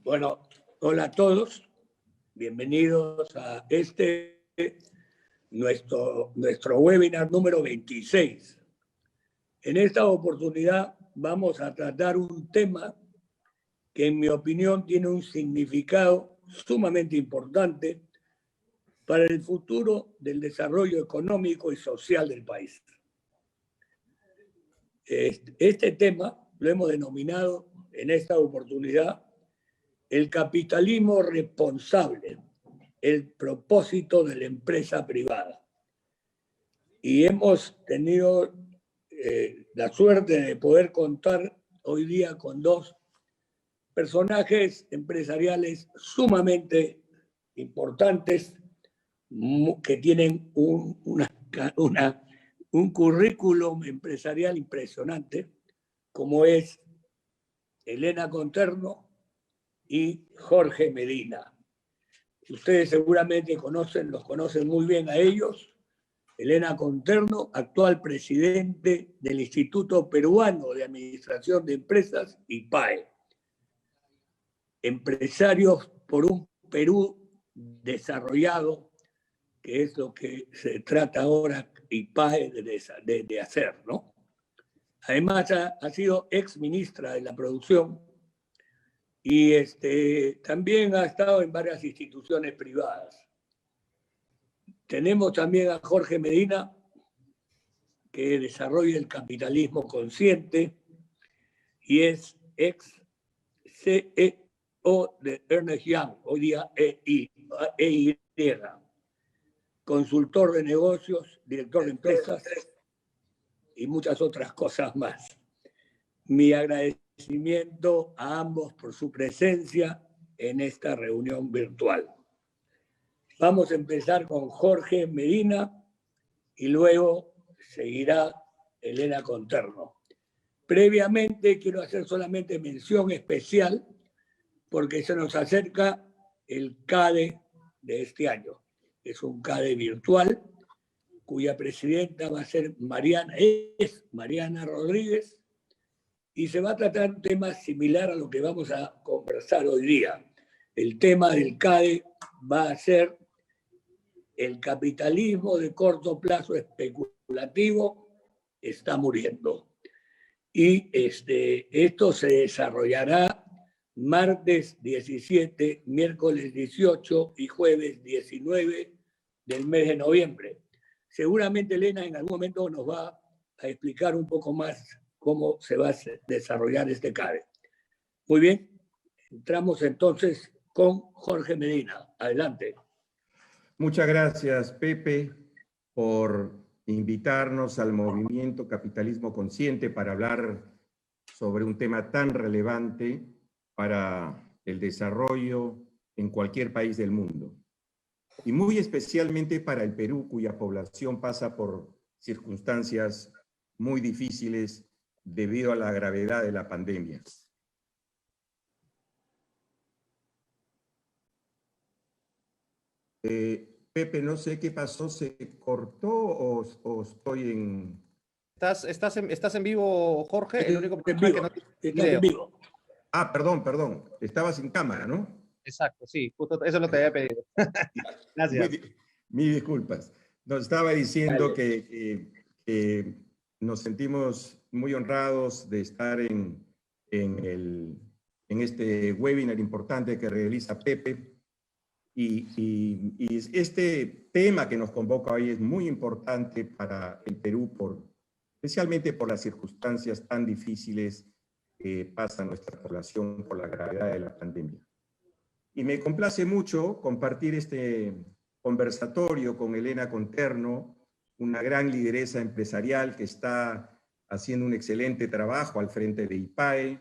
Bueno, hola a todos. Bienvenidos a nuestro webinar número 26. En esta oportunidad vamos a tratar un tema que, en mi opinión, tiene un significado sumamente importante para el futuro del desarrollo económico y social del país. Este tema lo hemos denominado en esta oportunidad el capitalismo responsable, el propósito de la empresa privada. Y hemos tenido la suerte de poder contar hoy día con dos personajes empresariales sumamente importantes que tienen un currículum empresarial impresionante, como es Elena Conterno y Jorge Medina. Ustedes seguramente los conocen muy bien a ellos. Elena Conterno, actual presidente del Instituto Peruano de Administración de Empresas, IPAE. Empresarios por un Perú desarrollado, que es lo que se trata ahora IPAE de hacer, ¿no? Además, ha sido ex ministra de la Producción y también ha estado en varias instituciones privadas. Tenemos también a Jorge Medina, que desarrolla el capitalismo consciente y es ex CEO de Ernst Young, hoy día EY, consultor de negocios, director de empresas y muchas otras cosas más. Mi agradecimiento a ambos por su presencia en esta reunión virtual. Vamos a empezar con Jorge Medina y luego seguirá Elena Conterno. Previamente quiero hacer solamente mención especial porque se nos acerca el CADE de este año. Es un CADE virtual cuya presidenta va a ser Mariana Rodríguez, y se va a tratar un tema similar a lo que vamos a conversar hoy día. El tema del CADE va a ser el capitalismo de corto plazo especulativo está muriendo. Y esto se desarrollará martes 17, miércoles 18 y jueves 19 del mes de noviembre. Seguramente Elena en algún momento nos va a explicar un poco más cómo se va a desarrollar este CADE. Muy bien, entramos entonces con Jorge Medina. Adelante. Muchas gracias, Pepe, por invitarnos al movimiento Capitalismo Consciente para hablar sobre un tema tan relevante para el desarrollo en cualquier país del mundo. Y muy especialmente para el Perú, cuya población pasa por circunstancias muy difíciles debido a la gravedad de la pandemia. Pepe, no sé qué pasó, ¿se cortó o estoy en...? ¿Estás en vivo, Jorge? El único problema es que no estás en vivo. Ah, perdón. Estaba sin cámara, ¿no? Exacto, sí, justo eso lo te había pedido. Gracias. Mis disculpas. Nos estaba diciendo que nos sentimos muy honrados de estar en este webinar importante que realiza Pepe. Y este tema que nos convoca hoy es muy importante para el Perú, especialmente por las circunstancias tan difíciles que pasa nuestra población por la gravedad de la pandemia. Y me complace mucho compartir este conversatorio con Elena Conterno, una gran lideresa empresarial que está haciendo un excelente trabajo al frente de IPAE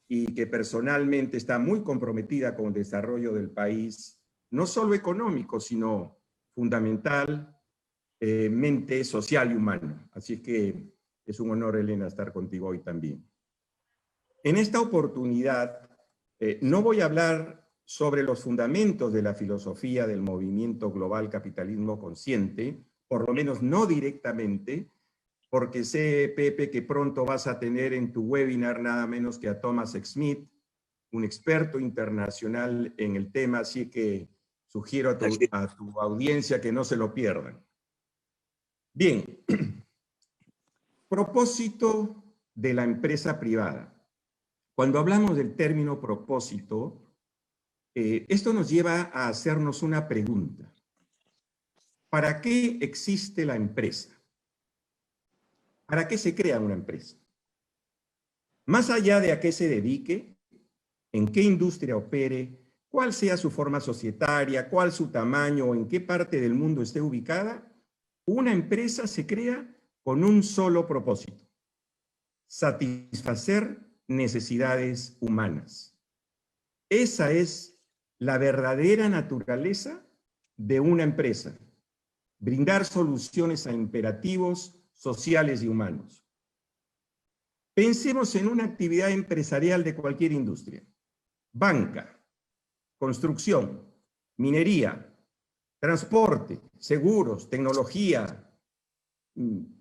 y que personalmente está muy comprometida con el desarrollo del país, no solo económico, sino fundamentalmente social y humano. Así que es un honor, Elena, estar contigo hoy también. En esta oportunidad, no voy a hablar sobre los fundamentos de la filosofía del movimiento global capitalismo consciente, por lo menos no directamente, porque sé, Pepe, que pronto vas a tener en tu webinar nada menos que a Thomas Schmidt, un experto internacional en el tema, así que sugiero a tu audiencia que no se lo pierdan. Bien, propósito de la empresa privada. Cuando hablamos del término propósito, esto nos lleva a hacernos una pregunta. ¿Para qué existe la empresa? ¿Para qué se crea una empresa? Más allá de a qué se dedique, en qué industria opere, cuál sea su forma societaria, cuál su tamaño o en qué parte del mundo esté ubicada, una empresa se crea con un solo propósito: satisfacer necesidades humanas. Esa es la verdadera naturaleza de una empresa: brindar soluciones a imperativos sociales y humanos. Pensemos en una actividad empresarial de cualquier industria: banca, construcción, minería, transporte, seguros, tecnología,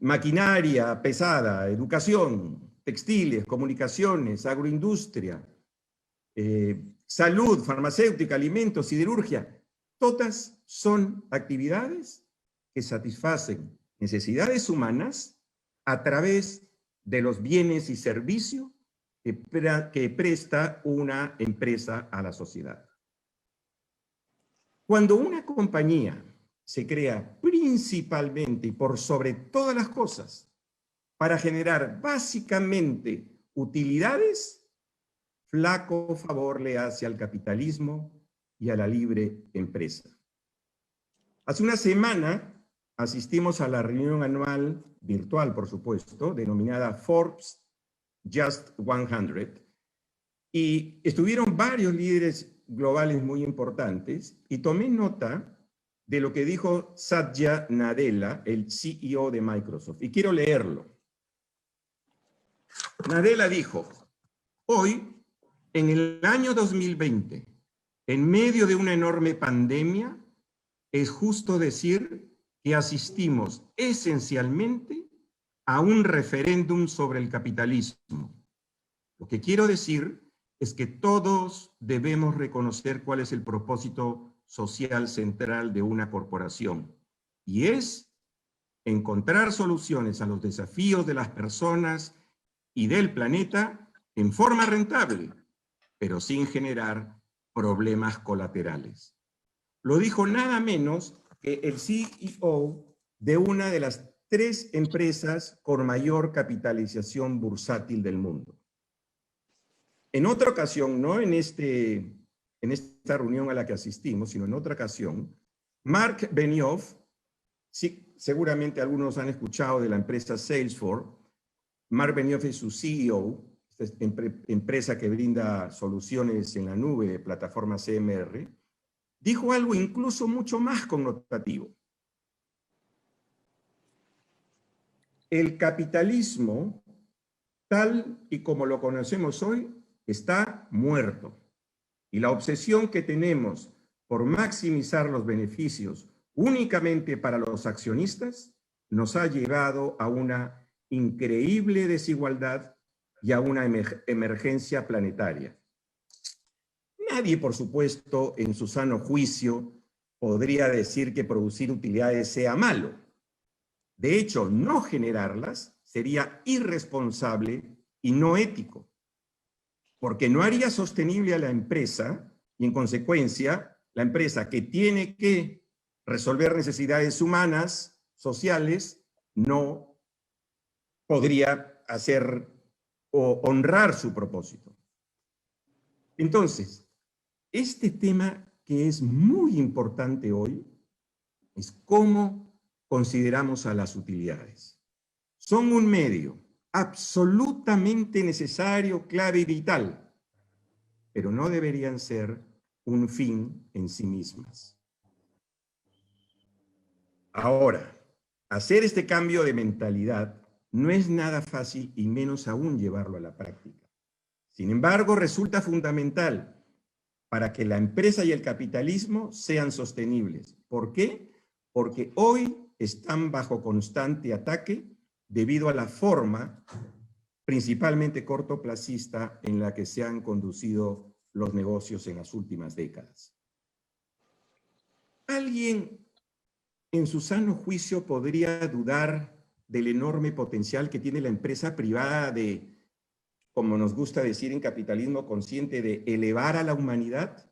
maquinaria pesada, educación, textiles, comunicaciones, agroindustria, salud, farmacéutica, alimentos, siderurgia. Todas son actividades que satisfacen necesidades humanas a través de los bienes y servicios que presta una empresa a la sociedad. Cuando una compañía se crea principalmente y por sobre todas las cosas para generar básicamente utilidades, flaco favor le hace al capitalismo y a la libre empresa. Hace una semana asistimos a la reunión anual, virtual por supuesto, denominada Forbes Just 100, y estuvieron varios líderes globales muy importantes, y tomé nota de lo que dijo Satya Nadella, el CEO de Microsoft, y quiero leerlo. Nadella dijo: hoy, en el año 2020, en medio de una enorme pandemia, es justo decir que asistimos esencialmente a un referéndum sobre el capitalismo. Lo que quiero decir es que todos debemos reconocer cuál es el propósito social central de una corporación, y es encontrar soluciones a los desafíos de las personas y del planeta en forma rentable, pero sin generar problemas colaterales. Lo dijo nada menos que el CEO de una de las 3 empresas con mayor capitalización bursátil del mundo. En otra ocasión, no en esta reunión a la que asistimos, sino en otra ocasión, Mark Benioff, sí, seguramente algunos han escuchado de la empresa Salesforce. Mark Benioff es su CEO, esta empresa que brinda soluciones en la nube de plataforma CMR, dijo algo incluso mucho más connotativo. El capitalismo, tal y como lo conocemos hoy, está muerto. Y la obsesión que tenemos por maximizar los beneficios únicamente para los accionistas nos ha llevado a una increíble desigualdad y a una emergencia planetaria. Nadie, por supuesto, en su sano juicio, podría decir que producir utilidades sea malo. De hecho, no generarlas sería irresponsable y no ético, porque no haría sostenible a la empresa y, en consecuencia, la empresa que tiene que resolver necesidades humanas, sociales, no podría hacer o honrar su propósito. Entonces, este tema que es muy importante hoy es cómo consideramos a las utilidades. Son un medio absolutamente necesario, clave y vital, pero no deberían ser un fin en sí mismas. Ahora, hacer este cambio de mentalidad no es nada fácil y menos aún llevarlo a la práctica. Sin embargo, resulta fundamental para que la empresa y el capitalismo sean sostenibles. ¿Por qué? Porque hoy están bajo constante ataque debido a la forma, principalmente cortoplacista, en la que se han conducido los negocios en las últimas décadas. ¿Alguien en su sano juicio podría dudar del enorme potencial que tiene la empresa privada de, como nos gusta decir en capitalismo consciente, de elevar a la humanidad?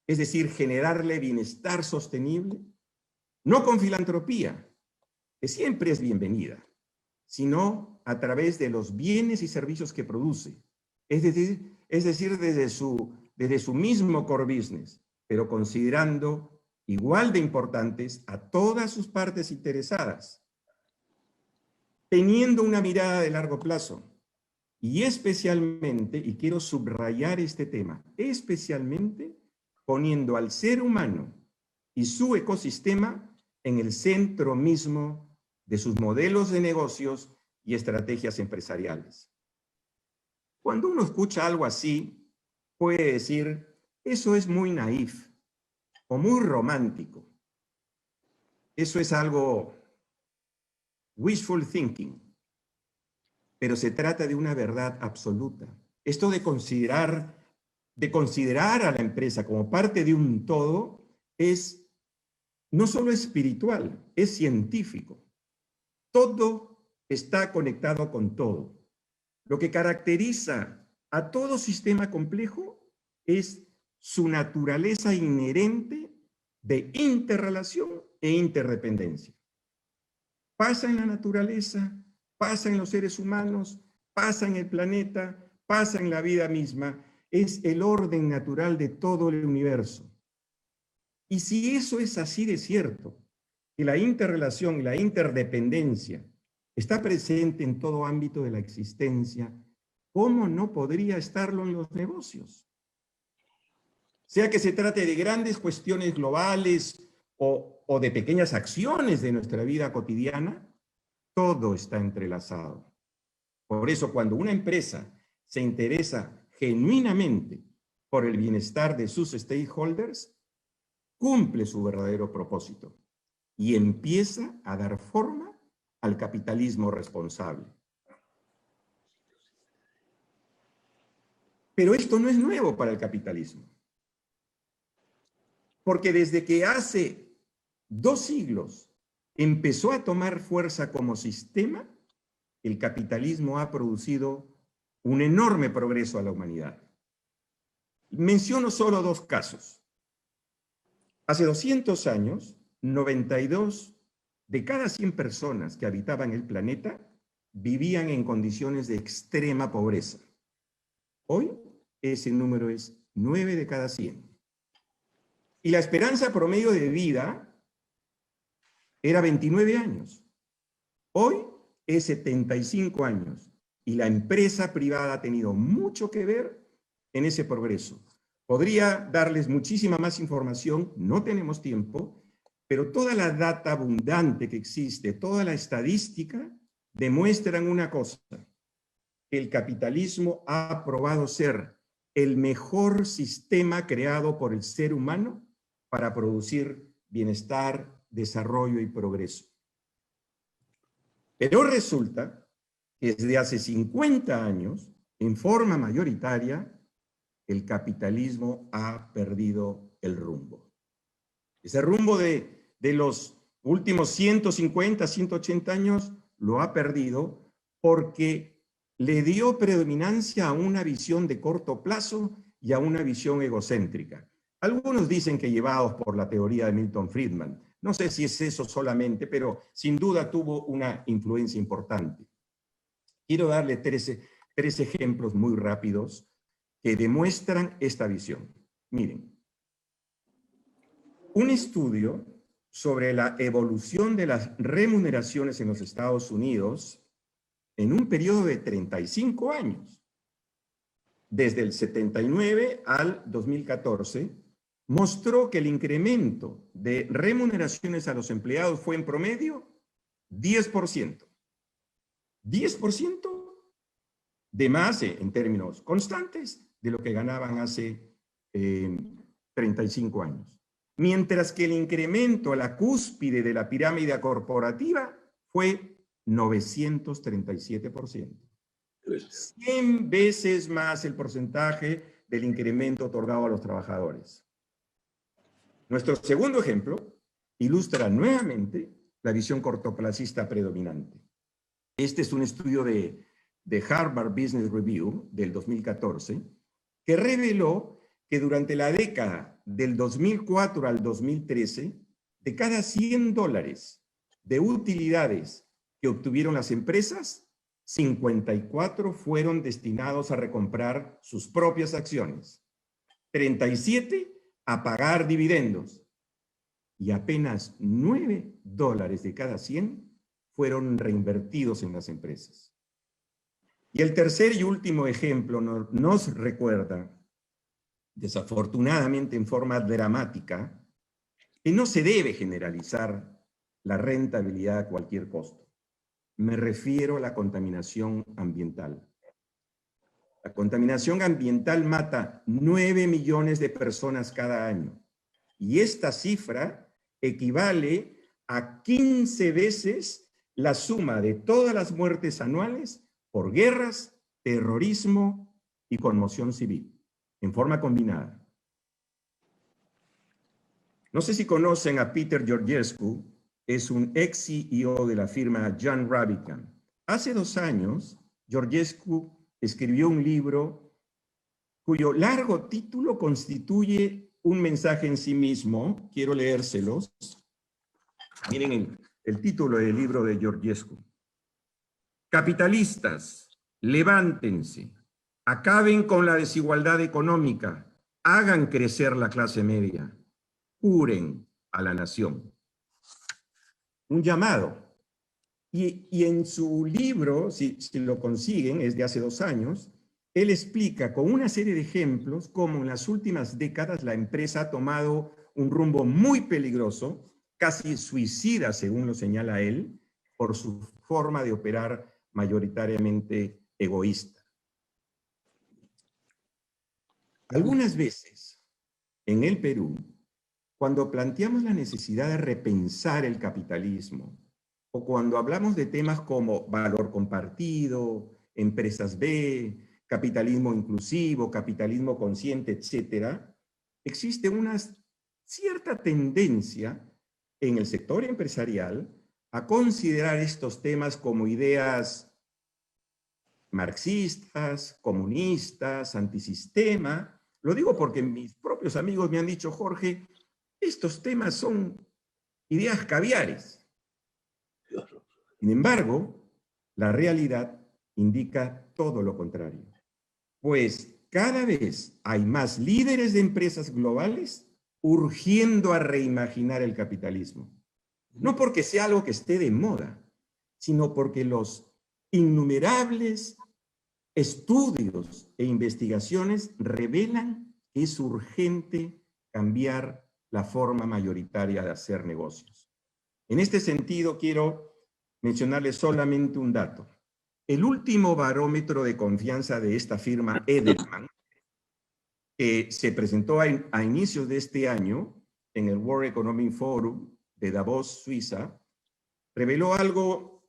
Es decir, generarle bienestar sostenible, no con filantropía, que siempre es bienvenida, sino a través de los bienes y servicios que produce. Es decir desde su mismo core business, pero considerando igual de importantes a todas sus partes interesadas, teniendo una mirada de largo plazo y especialmente, y quiero subrayar este tema, especialmente poniendo al ser humano y su ecosistema en el centro mismo de sus modelos de negocios y estrategias empresariales. Cuando uno escucha algo así, puede decir, eso es muy naif o muy romántico. Eso es algo wishful thinking. Pero se trata de una verdad absoluta. Esto de considerar a la empresa como parte de un todo es no solo espiritual, es científico. Todo está conectado con todo. Lo que caracteriza a todo sistema complejo es su naturaleza inherente de interrelación e interdependencia. Pasa en la naturaleza, pasa en los seres humanos, pasa en el planeta, pasa en la vida misma. Es el orden natural de todo el universo. Y si eso es así de cierto, que la interrelación y la interdependencia está presente en todo ámbito de la existencia, ¿cómo no podría estarlo en los negocios? Sea que se trate de grandes cuestiones globales o de pequeñas acciones de nuestra vida cotidiana, todo está entrelazado. Por eso, cuando una empresa se interesa genuinamente por el bienestar de sus stakeholders, cumple su verdadero propósito y empieza a dar forma al capitalismo responsable. Pero esto no es nuevo para el capitalismo. Porque desde que hace 2 siglos empezó a tomar fuerza como sistema, el capitalismo ha producido un enorme progreso a la humanidad. Menciono solo 2 casos. Hace 200 años, 92 de cada 100 personas que habitaban el planeta vivían en condiciones de extrema pobreza. Hoy, ese número es 9 de cada 100. Y la esperanza promedio de vida era 29 años. Hoy es 75 años. Y la empresa privada ha tenido mucho que ver en ese progreso. Podría darles muchísima más información, no tenemos tiempo, pero toda la data abundante que existe, toda la estadística, demuestran una cosa: el capitalismo ha probado ser el mejor sistema creado por el ser humano para producir bienestar, desarrollo y progreso. Pero resulta que desde hace 50 años, en forma mayoritaria, el capitalismo ha perdido el rumbo. Ese rumbo de los últimos 150, 180 años lo ha perdido porque le dio predominancia a una visión de corto plazo y a una visión egocéntrica. Algunos dicen que llevados por la teoría de Milton Friedman. No sé si es eso solamente, pero sin duda tuvo una influencia importante. Quiero darle tres ejemplos muy rápidos que demuestran esta visión. Miren, un estudio sobre la evolución de las remuneraciones en los Estados Unidos en un periodo de 35 años, desde el 79 al 2014, mostró que el incremento de remuneraciones a los empleados fue en promedio 10%. 10% de más en términos constantes de lo que ganaban hace 35 años. Mientras que el incremento a la cúspide de la pirámide corporativa fue 937%. 100 veces más el porcentaje del incremento otorgado a los trabajadores. Nuestro segundo ejemplo ilustra nuevamente la visión cortoplacista predominante. Este es un estudio de Harvard Business Review del 2014 que reveló que durante la década del 2004 al 2013, de cada $100 de utilidades que obtuvieron las empresas, 54 fueron destinados a recomprar sus propias acciones, 37 a pagar dividendos y apenas $9 de cada 100 fueron reinvertidos en las empresas. Y el tercer y último ejemplo nos recuerda, desafortunadamente en forma dramática, que no se debe generalizar la rentabilidad a cualquier costo. Me refiero a la contaminación ambiental. La contaminación ambiental mata 9 millones de personas cada año. Y esta cifra equivale a 15 veces la suma de todas las muertes anuales por guerras, terrorismo y conmoción civil, en forma combinada. No sé si conocen a Peter Georgescu, es un ex CEO de la firma John Rabican. Hace 2 años, Georgescu escribió un libro cuyo largo título constituye un mensaje en sí mismo. Quiero leérselos. Miren el título del libro de Georgescu. Capitalistas, levántense, acaben con la desigualdad económica, hagan crecer la clase media, curen a la nación. Un llamado. Y en su libro, si lo consiguen, es de hace 2 años, él explica con una serie de ejemplos cómo en las últimas décadas la empresa ha tomado un rumbo muy peligroso, casi suicida, según lo señala él, por su forma de operar mayoritariamente egoísta. Algunas veces, en el Perú, cuando planteamos la necesidad de repensar el capitalismo, o cuando hablamos de temas como valor compartido, empresas B, capitalismo inclusivo, capitalismo consciente, etcétera, existe una cierta tendencia en el sector empresarial a considerar estos temas como ideas marxistas, comunistas, antisistema. Lo digo porque mis propios amigos me han dicho, Jorge, estos temas son ideas caviares. Sin embargo, la realidad indica todo lo contrario. Pues cada vez hay más líderes de empresas globales urgiendo a reimaginar el capitalismo. No porque sea algo que esté de moda, sino porque los innumerables estudios e investigaciones revelan que es urgente cambiar la forma mayoritaria de hacer negocios. En este sentido, quiero mencionarles solamente un dato. El último barómetro de confianza de esta firma Edelman, que se presentó a inicios de este año en el World Economic Forum de Davos, Suiza, reveló algo,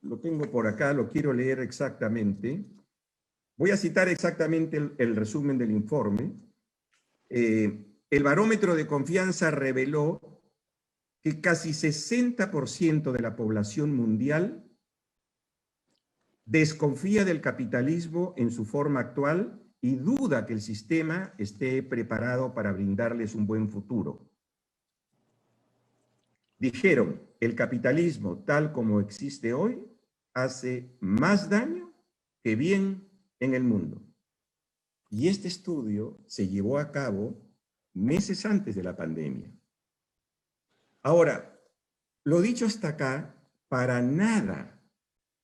lo tengo por acá, lo quiero leer exactamente. Voy a citar exactamente el resumen del informe. El barómetro de confianza reveló que casi 60% de la población mundial desconfía del capitalismo en su forma actual y duda que el sistema esté preparado para brindarles un buen futuro. Dijeron, el capitalismo tal como existe hoy hace más daño que bien en el mundo. Y este estudio se llevó a cabo meses antes de la pandemia. Ahora, lo dicho hasta acá, para nada,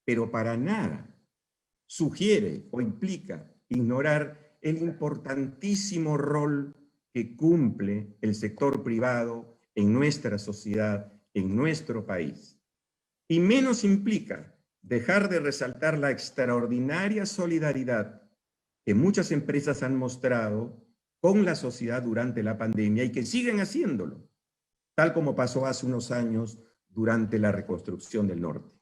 pero para nada, sugiere o implica ignorar el importantísimo rol que cumple el sector privado en nuestra sociedad, en nuestro país. Y menos implica dejar de resaltar la extraordinaria solidaridad que muchas empresas han mostrado con la sociedad durante la pandemia y que siguen haciéndolo, tal como pasó hace unos años durante la reconstrucción del norte.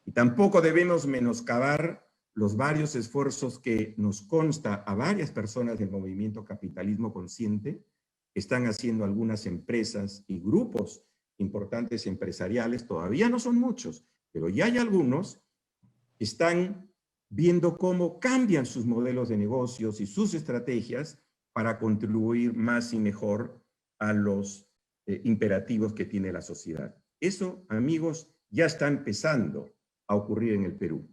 Y tampoco debemos menoscabar los varios esfuerzos que nos consta a varias personas del movimiento Capitalismo Consciente, que están haciendo algunas empresas y grupos importantes empresariales, todavía no son muchos, pero ya hay algunos que están viendo cómo cambian sus modelos de negocios y sus estrategias para contribuir más y mejor a los imperativos que tiene la sociedad. Eso, amigos, ya está empezando a ocurrir en el Perú.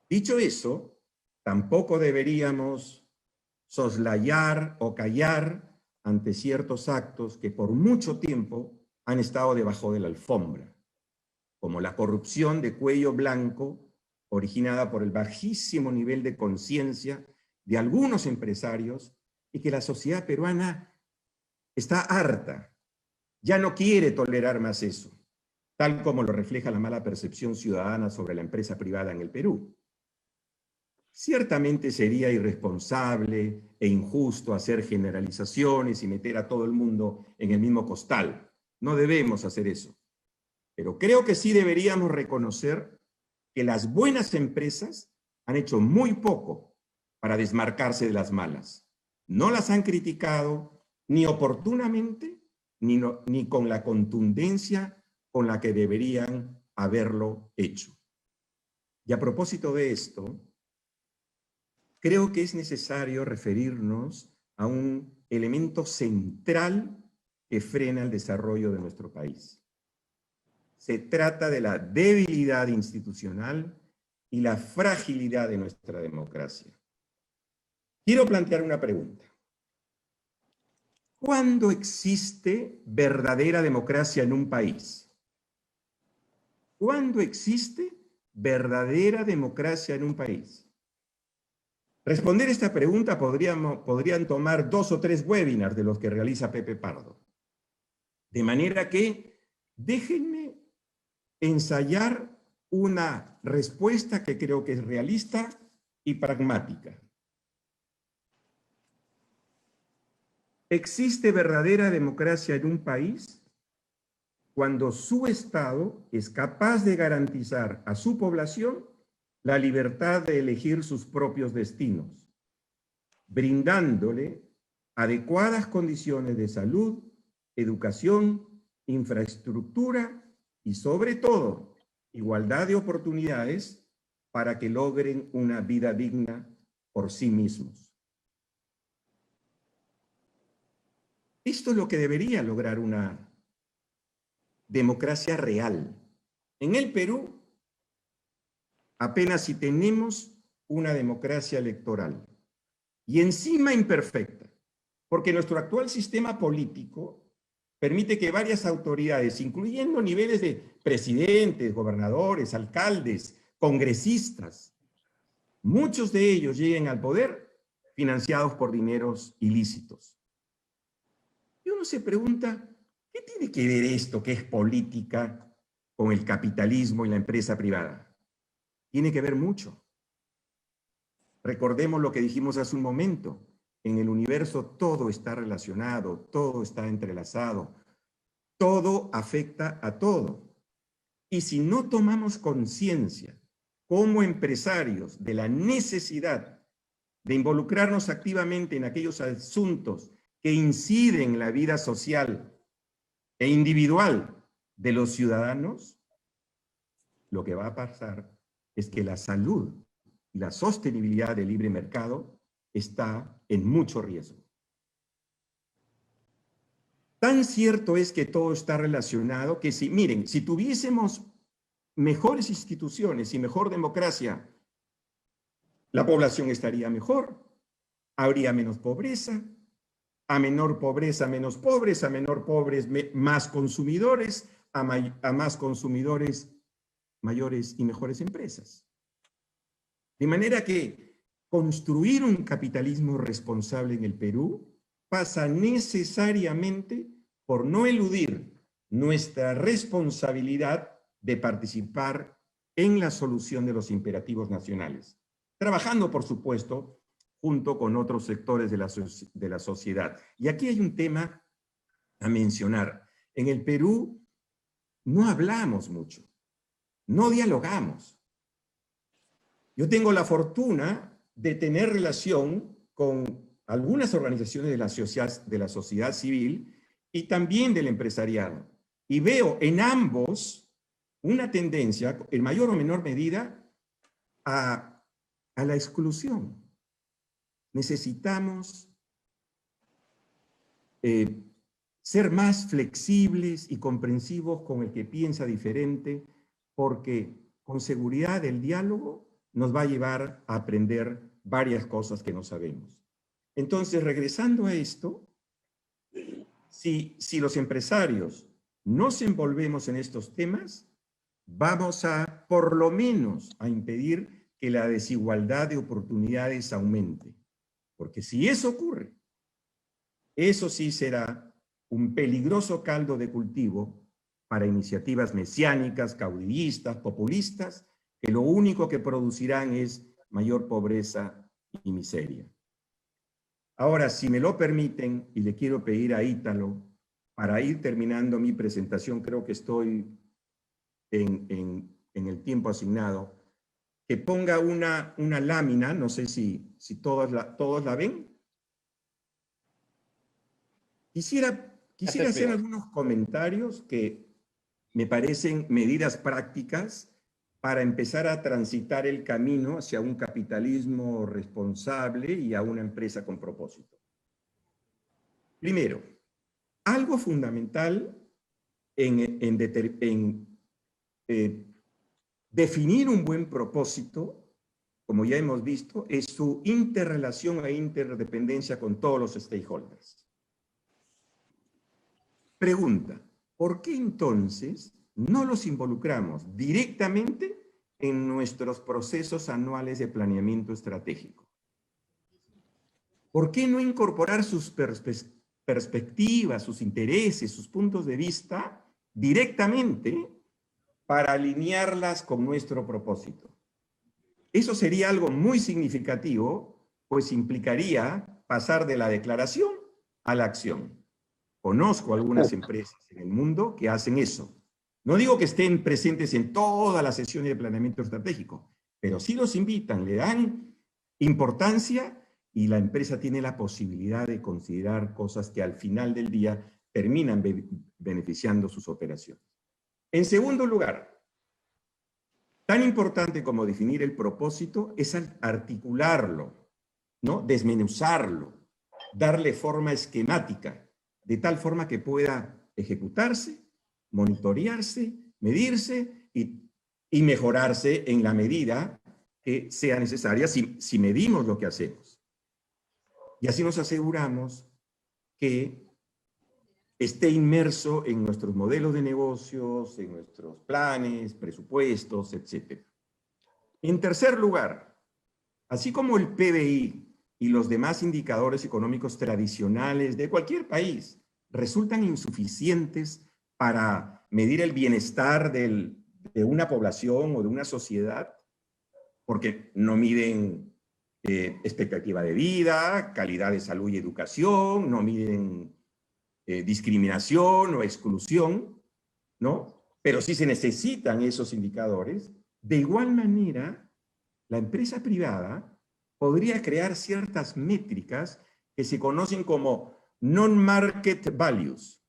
Dicho eso, tampoco deberíamos soslayar o callar ante ciertos actos que por mucho tiempo han estado debajo de la alfombra, como la corrupción de cuello blanco originada por el bajísimo nivel de conciencia de algunos empresarios y que la sociedad peruana está harta, ya no quiere tolerar más eso, tal como lo refleja la mala percepción ciudadana sobre la empresa privada en el Perú. Ciertamente sería irresponsable e injusto hacer generalizaciones y meter a todo el mundo en el mismo costal. No debemos hacer eso. Pero creo que sí deberíamos reconocer que las buenas empresas han hecho muy poco para desmarcarse de las malas. No las han criticado ni oportunamente ni con la contundencia con la que deberían haberlo hecho. Y a propósito de esto, creo que es necesario referirnos a un elemento central que frena el desarrollo de nuestro país. Se trata de la debilidad institucional y la fragilidad de nuestra democracia. Quiero plantear una pregunta. ¿Cuándo existe verdadera democracia en un país? ¿Cuándo existe verdadera democracia en un país? Responder esta pregunta podrían tomar 2 o 3 webinars de los que realiza Pepe Pardo. De manera que déjenme ensayar una respuesta que creo que es realista y pragmática. ¿Existe verdadera democracia en un país cuando su Estado es capaz de garantizar a su población la libertad de elegir sus propios destinos, brindándole adecuadas condiciones de salud, educación, infraestructura y sobre todo igualdad de oportunidades para que logren una vida digna por sí mismos? Esto es lo que debería lograr una democracia real. En el Perú, apenas si tenemos una democracia electoral, y encima imperfecta, porque nuestro actual sistema político permite que varias autoridades, incluyendo niveles de presidentes, gobernadores, alcaldes, congresistas, muchos de ellos lleguen al poder financiados por dineros ilícitos. Y uno se pregunta, ¿qué tiene que ver esto, que es política, con el capitalismo y la empresa privada? Tiene que ver mucho. Recordemos lo que dijimos hace un momento. En el universo todo está relacionado, todo está entrelazado, todo afecta a todo. Y si no tomamos conciencia como empresarios de la necesidad de involucrarnos activamente en aquellos asuntos que inciden en la vida social e individual de los ciudadanos, lo que va a pasar es que la salud y la sostenibilidad del libre mercado está en mucho riesgo. Tan cierto es que todo está relacionado que miren, si tuviésemos mejores instituciones y mejor democracia, la población estaría mejor, habría menos pobreza, a menor pobreza menos pobres, a menor pobres más consumidores, a más consumidores mayores y mejores empresas. De manera que construir un capitalismo responsable en el Perú pasa necesariamente por no eludir nuestra responsabilidad de participar en la solución de los imperativos nacionales, trabajando, por supuesto, junto con otros sectores de la sociedad. Y aquí hay un tema a mencionar. En el Perú no hablamos mucho, no dialogamos. Yo tengo la fortuna de tener relación con algunas organizaciones de la sociedad civil y también del empresariado. Y veo en ambos una tendencia, en mayor o menor medida, a la exclusión. Necesitamos ser más flexibles y comprensivos con el que piensa diferente, porque con seguridad el diálogo nos va a llevar a aprender varias cosas que no sabemos. Entonces, regresando a esto, si los empresarios nos envolvemos en estos temas, vamos a, por lo menos, a impedir que la desigualdad de oportunidades aumente. Porque si eso ocurre, eso sí será un peligroso caldo de cultivo para iniciativas mesiánicas, caudillistas, populistas, que lo único que producirán es mayor pobreza y miseria. Ahora, si me lo permiten, y le quiero pedir a Ítalo, para ir terminando mi presentación, creo que estoy en el tiempo asignado, que ponga una lámina, no sé si todos la ven. Quisiera hacer algunos comentarios que me parecen medidas prácticas para empezar a transitar el camino hacia un capitalismo responsable y a una empresa con propósito. Primero, algo fundamental en definir un buen propósito, como ya hemos visto, es su interrelación e interdependencia con todos los stakeholders. Pregunta, ¿por qué entonces no los involucramos directamente en nuestros procesos anuales de planeamiento estratégico? ¿Por qué no incorporar sus perspectivas, sus intereses, sus puntos de vista directamente para alinearlas con nuestro propósito? Eso sería algo muy significativo, pues implicaría pasar de la declaración a la acción. Conozco algunas empresas en el mundo que hacen eso. No digo que estén presentes en todas las sesiones de planeamiento estratégico, pero sí los invitan, le dan importancia y la empresa tiene la posibilidad de considerar cosas que al final del día terminan beneficiando sus operaciones. En segundo lugar, tan importante como definir el propósito es articularlo, ¿no? Desmenuzarlo, darle forma esquemática, de tal forma que pueda ejecutarse, monitorearse, medirse y mejorarse en la medida que sea necesaria si medimos lo que hacemos. Y así nos aseguramos que esté inmerso en nuestros modelos de negocios, en nuestros planes, presupuestos, etc. En tercer lugar, así como el PBI y los demás indicadores económicos tradicionales de cualquier país resultan insuficientes para medir el bienestar de una población o de una sociedad, porque no miden expectativa de vida, calidad de salud y educación, no miden discriminación o exclusión, ¿no? Pero sí se necesitan esos indicadores. De igual manera, la empresa privada podría crear ciertas métricas que se conocen como non-market values,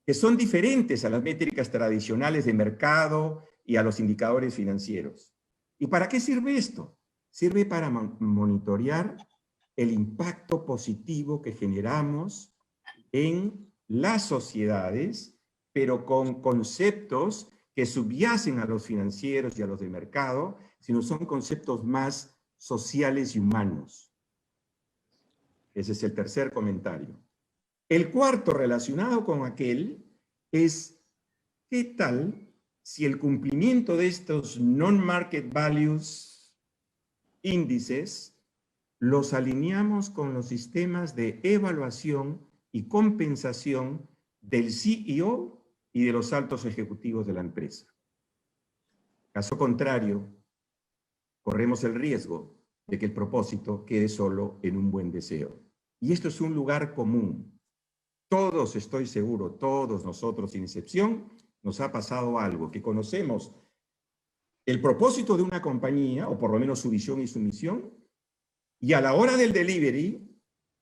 que son diferentes a las métricas tradicionales de mercado y a los indicadores financieros. ¿Y para qué sirve esto? Sirve para monitorear el impacto positivo que generamos en las sociedades, pero con conceptos que subyacen a los financieros y a los de mercado, sino son conceptos más sociales y humanos. Ese es el tercer comentario. El cuarto, relacionado con aquel, es ¿qué tal si el cumplimiento de estos non-market values índices los alineamos con los sistemas de evaluación y compensación del CEO y de los altos ejecutivos de la empresa? Caso contrario, corremos el riesgo de que el propósito quede solo en un buen deseo. Y esto es un lugar común. Todos, estoy seguro, todos nosotros sin excepción, nos ha pasado algo, que conocemos el propósito de una compañía, o por lo menos su visión y su misión, y a la hora del delivery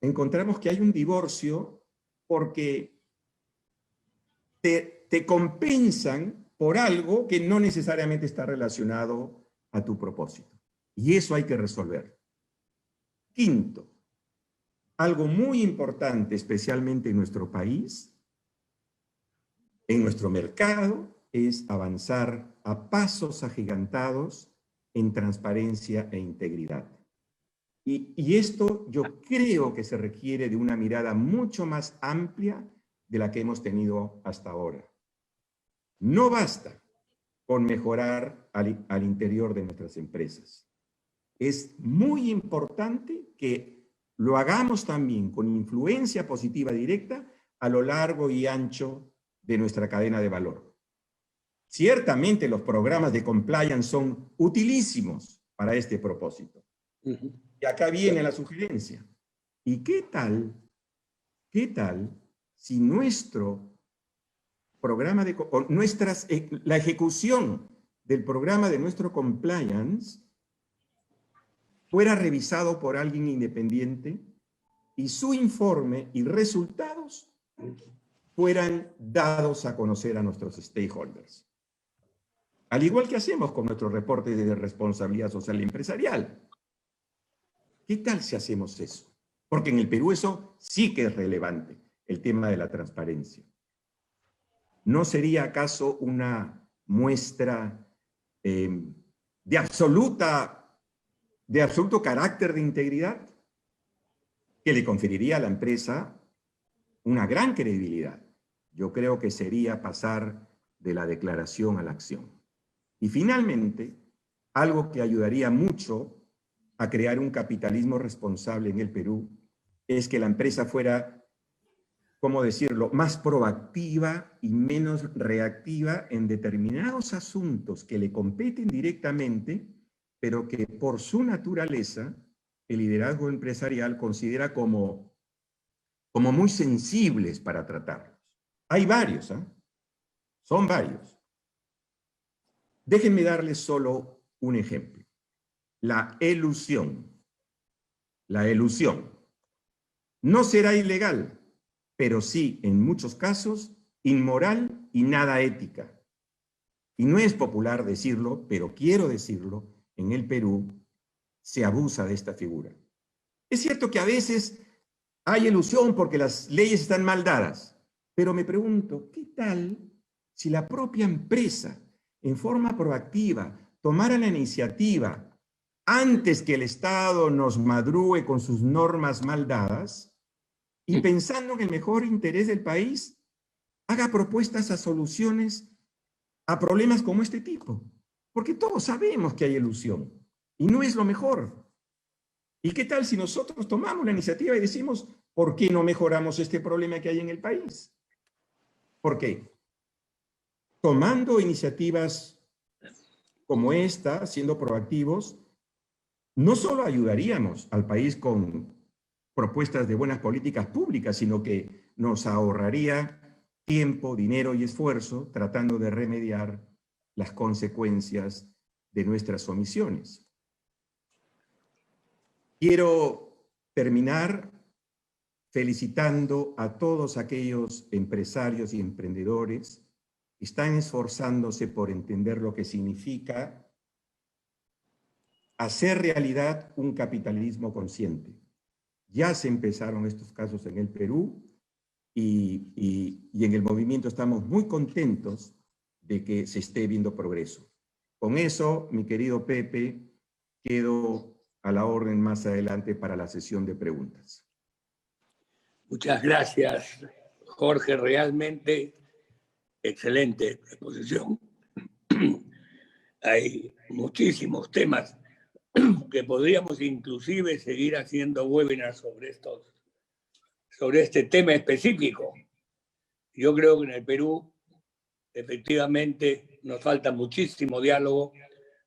encontramos que hay un divorcio porque te compensan por algo que no necesariamente está relacionado a tu propósito. Y eso hay que resolver. Quinto, algo muy importante, especialmente en nuestro país, en nuestro mercado, es avanzar a pasos agigantados en transparencia e integridad. Y esto yo creo que se requiere de una mirada mucho más amplia de la que hemos tenido hasta ahora. No basta con mejorar al interior de nuestras empresas. Es muy importante que lo hagamos también con influencia positiva directa a lo largo y ancho de nuestra cadena de valor. Ciertamente los programas de compliance son utilísimos para este propósito. Y acá viene la sugerencia. ¿Y qué tal si nuestro programa la ejecución del programa de nuestro compliance fuera revisado por alguien independiente y su informe y resultados fueran dados a conocer a nuestros stakeholders? Al igual que hacemos con nuestros reportes de responsabilidad social y empresarial. ¿Qué tal si hacemos eso? Porque en el Perú eso sí que es relevante, el tema de la transparencia. ¿No sería acaso una muestra de absoluto carácter de integridad que le conferiría a la empresa una gran credibilidad? Yo creo que sería pasar de la declaración a la acción. Y finalmente, algo que ayudaría mucho a crear un capitalismo responsable en el Perú es que la empresa fuera, ¿cómo decirlo?, más proactiva y menos reactiva en determinados asuntos que le competen directamente, pero que por su naturaleza el liderazgo empresarial considera como muy sensibles para tratarlos. Hay varios, ¿eh? Son varios. Déjenme darles solo un ejemplo. La elusión. La elusión no será ilegal, pero sí, en muchos casos, inmoral y nada ética. Y no es popular decirlo, pero quiero decirlo, en el Perú se abusa de esta figura. Es cierto que a veces hay elusión porque las leyes están mal dadas, pero me pregunto, ¿qué tal si la propia empresa, en forma proactiva, tomara la iniciativa antes que el Estado nos madrúe con sus normas mal dadas y pensando en el mejor interés del país, haga propuestas a soluciones a problemas como este tipo? Porque todos sabemos que hay elusión y no es lo mejor. ¿Y qué tal si nosotros tomamos la iniciativa y decimos, ¿por qué no mejoramos este problema que hay en el país? ¿Por qué? Tomando iniciativas como esta, siendo proactivos, no solo ayudaríamos al país con propuestas de buenas políticas públicas, sino que nos ahorraría tiempo, dinero y esfuerzo tratando de remediar las consecuencias de nuestras omisiones. Quiero terminar felicitando a todos aquellos empresarios y emprendedores que están esforzándose por entender lo que significa hacer realidad un capitalismo consciente. Ya se empezaron estos casos en el Perú y en el movimiento estamos muy contentos de que se esté viendo progreso. Con eso, mi querido Pepe, quedo a la orden más adelante para la sesión de preguntas. Muchas gracias, Jorge. Realmente excelente exposición. Hay muchísimos temas que podríamos inclusive seguir haciendo webinars sobre este tema específico. Yo creo que en el Perú efectivamente nos falta muchísimo diálogo,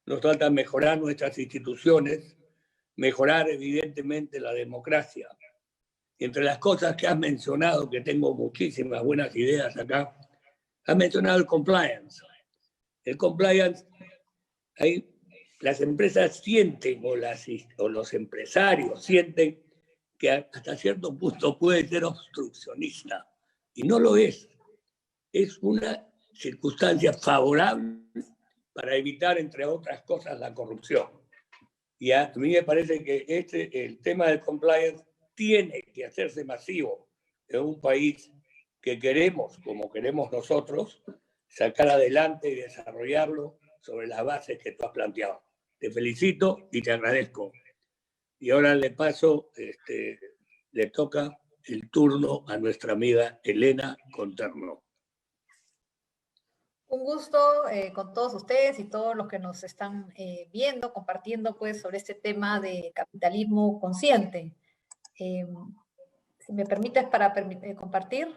nos falta mejorar nuestras instituciones, mejorar evidentemente la democracia. Y entre las cosas que has mencionado, que tengo muchísimas buenas ideas acá, has mencionado el compliance. El compliance las empresas sienten o los empresarios sienten que hasta cierto punto puede ser obstruccionista, y no lo es. Es una circunstancia favorable para evitar, entre otras cosas, la corrupción. Y a mí me parece que el tema del compliance tiene que hacerse masivo en un país que queremos, como queremos nosotros, sacar adelante y desarrollarlo sobre las bases que tú has planteado. Te felicito y te agradezco. Y ahora le toca el turno a nuestra amiga Elena Conterno. Un gusto con todos ustedes y todos los que nos están viendo, compartiendo pues sobre este tema de capitalismo consciente. Si me permites para compartir,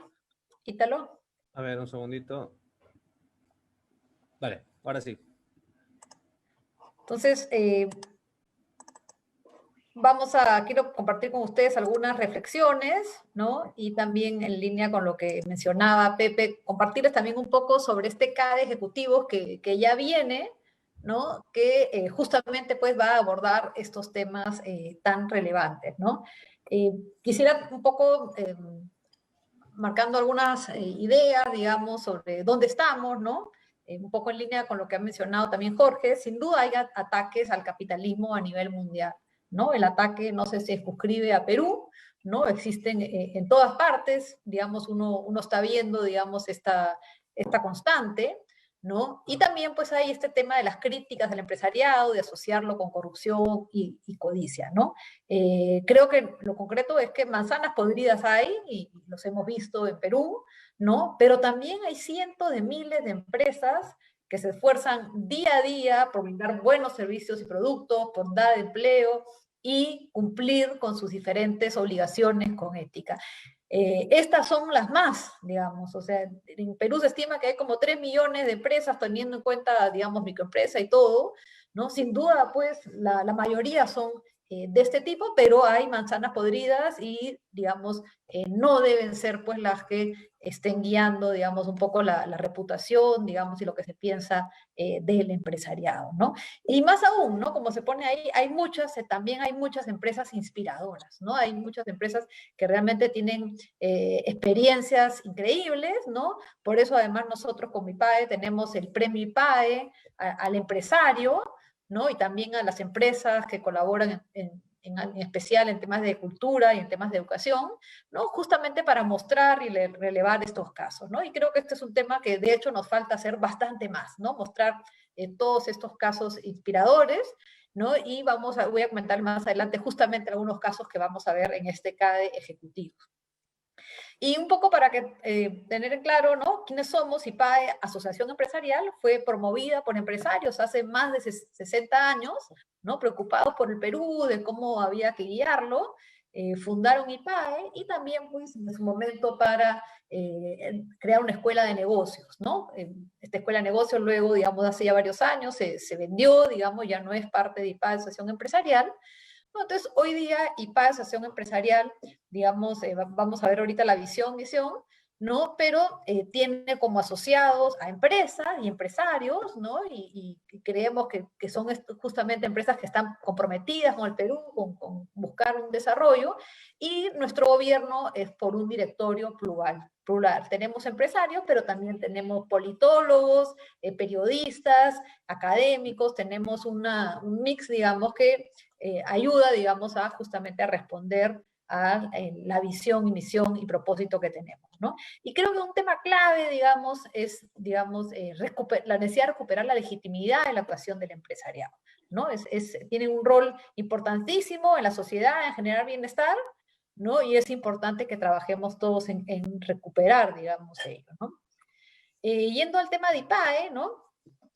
Ítalo. A ver, un segundito. Vale, ahora sí. Entonces, quiero compartir con ustedes algunas reflexiones, ¿no? Y también en línea con lo que mencionaba Pepe, compartirles también un poco sobre este CADE de ejecutivos que ya viene, ¿no? Que justamente pues va a abordar estos temas tan relevantes, ¿no? Quisiera un poco marcando algunas ideas, digamos, sobre dónde estamos, ¿no? Un poco en línea con lo que ha mencionado también Jorge. Sin duda hay ataques al capitalismo a nivel mundial, ¿no? El ataque no se circunscribe a Perú, ¿no? Existen en todas partes, digamos, uno está viendo, digamos, esta constante, ¿no? Y también pues hay este tema de las críticas del empresariado, de asociarlo con corrupción y codicia, ¿no? Creo que lo concreto es que manzanas podridas hay, y los hemos visto en Perú, ¿no? Pero también hay cientos de miles de empresas que se esfuerzan día a día por brindar buenos servicios y productos, por dar empleo y cumplir con sus diferentes obligaciones con ética. Estas son las más, digamos, o sea, en Perú se estima que hay como 3 millones de empresas, teniendo en cuenta, digamos, microempresa y todo, ¿no? Sin duda, pues, la mayoría son de este tipo, pero hay manzanas podridas y, digamos, no deben ser, pues, las que estén guiando, digamos, un poco la reputación, digamos, y lo que se piensa del empresariado, ¿no? Y más aún, ¿no? Como se pone ahí, también hay muchas empresas inspiradoras, ¿no? Hay muchas empresas que realmente tienen experiencias increíbles, ¿no? Por eso, además, nosotros con MIPAE tenemos el premio IPAE al empresario, ¿no? Y también a las empresas que colaboran en especial en temas de cultura y en temas de educación, ¿no? Justamente para mostrar y relevar estos casos, ¿no? Y creo que este es un tema que de hecho nos falta hacer bastante más, ¿no? Mostrar todos estos casos inspiradores, ¿no? Y voy a comentar más adelante justamente algunos casos que vamos a ver en este CADE ejecutivo. Y un poco para tener en claro, ¿no? ¿Quiénes somos? IPAE, Asociación Empresarial, fue promovida por empresarios hace más de 60 años, ¿no? Preocupados por el Perú, de cómo había que guiarlo, fundaron IPAE y también, pues, en su momento para crear una escuela de negocios, ¿no? Esta escuela de negocios luego, digamos, hace ya varios años se vendió, digamos, ya no es parte de IPAE, Asociación Empresarial. Entonces, hoy día IPAE, Asociación Empresarial, digamos, vamos a ver ahorita la misión, ¿no? Pero tiene como asociados a empresas y empresarios, ¿no? Y creemos que son justamente empresas que están comprometidas con el Perú, con buscar un desarrollo, y nuestro gobierno es por un directorio plural. Tenemos empresarios, pero también tenemos politólogos, periodistas, académicos, tenemos un mix, digamos, que ayuda, digamos, justamente a responder a la visión y misión y propósito que tenemos, ¿no? Y creo que un tema clave, digamos, es, digamos, la necesidad de recuperar la legitimidad de la actuación del empresariado, ¿no? Tiene un rol importantísimo en la sociedad, en generar bienestar, ¿no? Y es importante que trabajemos todos en recuperar, digamos, ello, ¿no? Yendo al tema de IPAE, ¿no?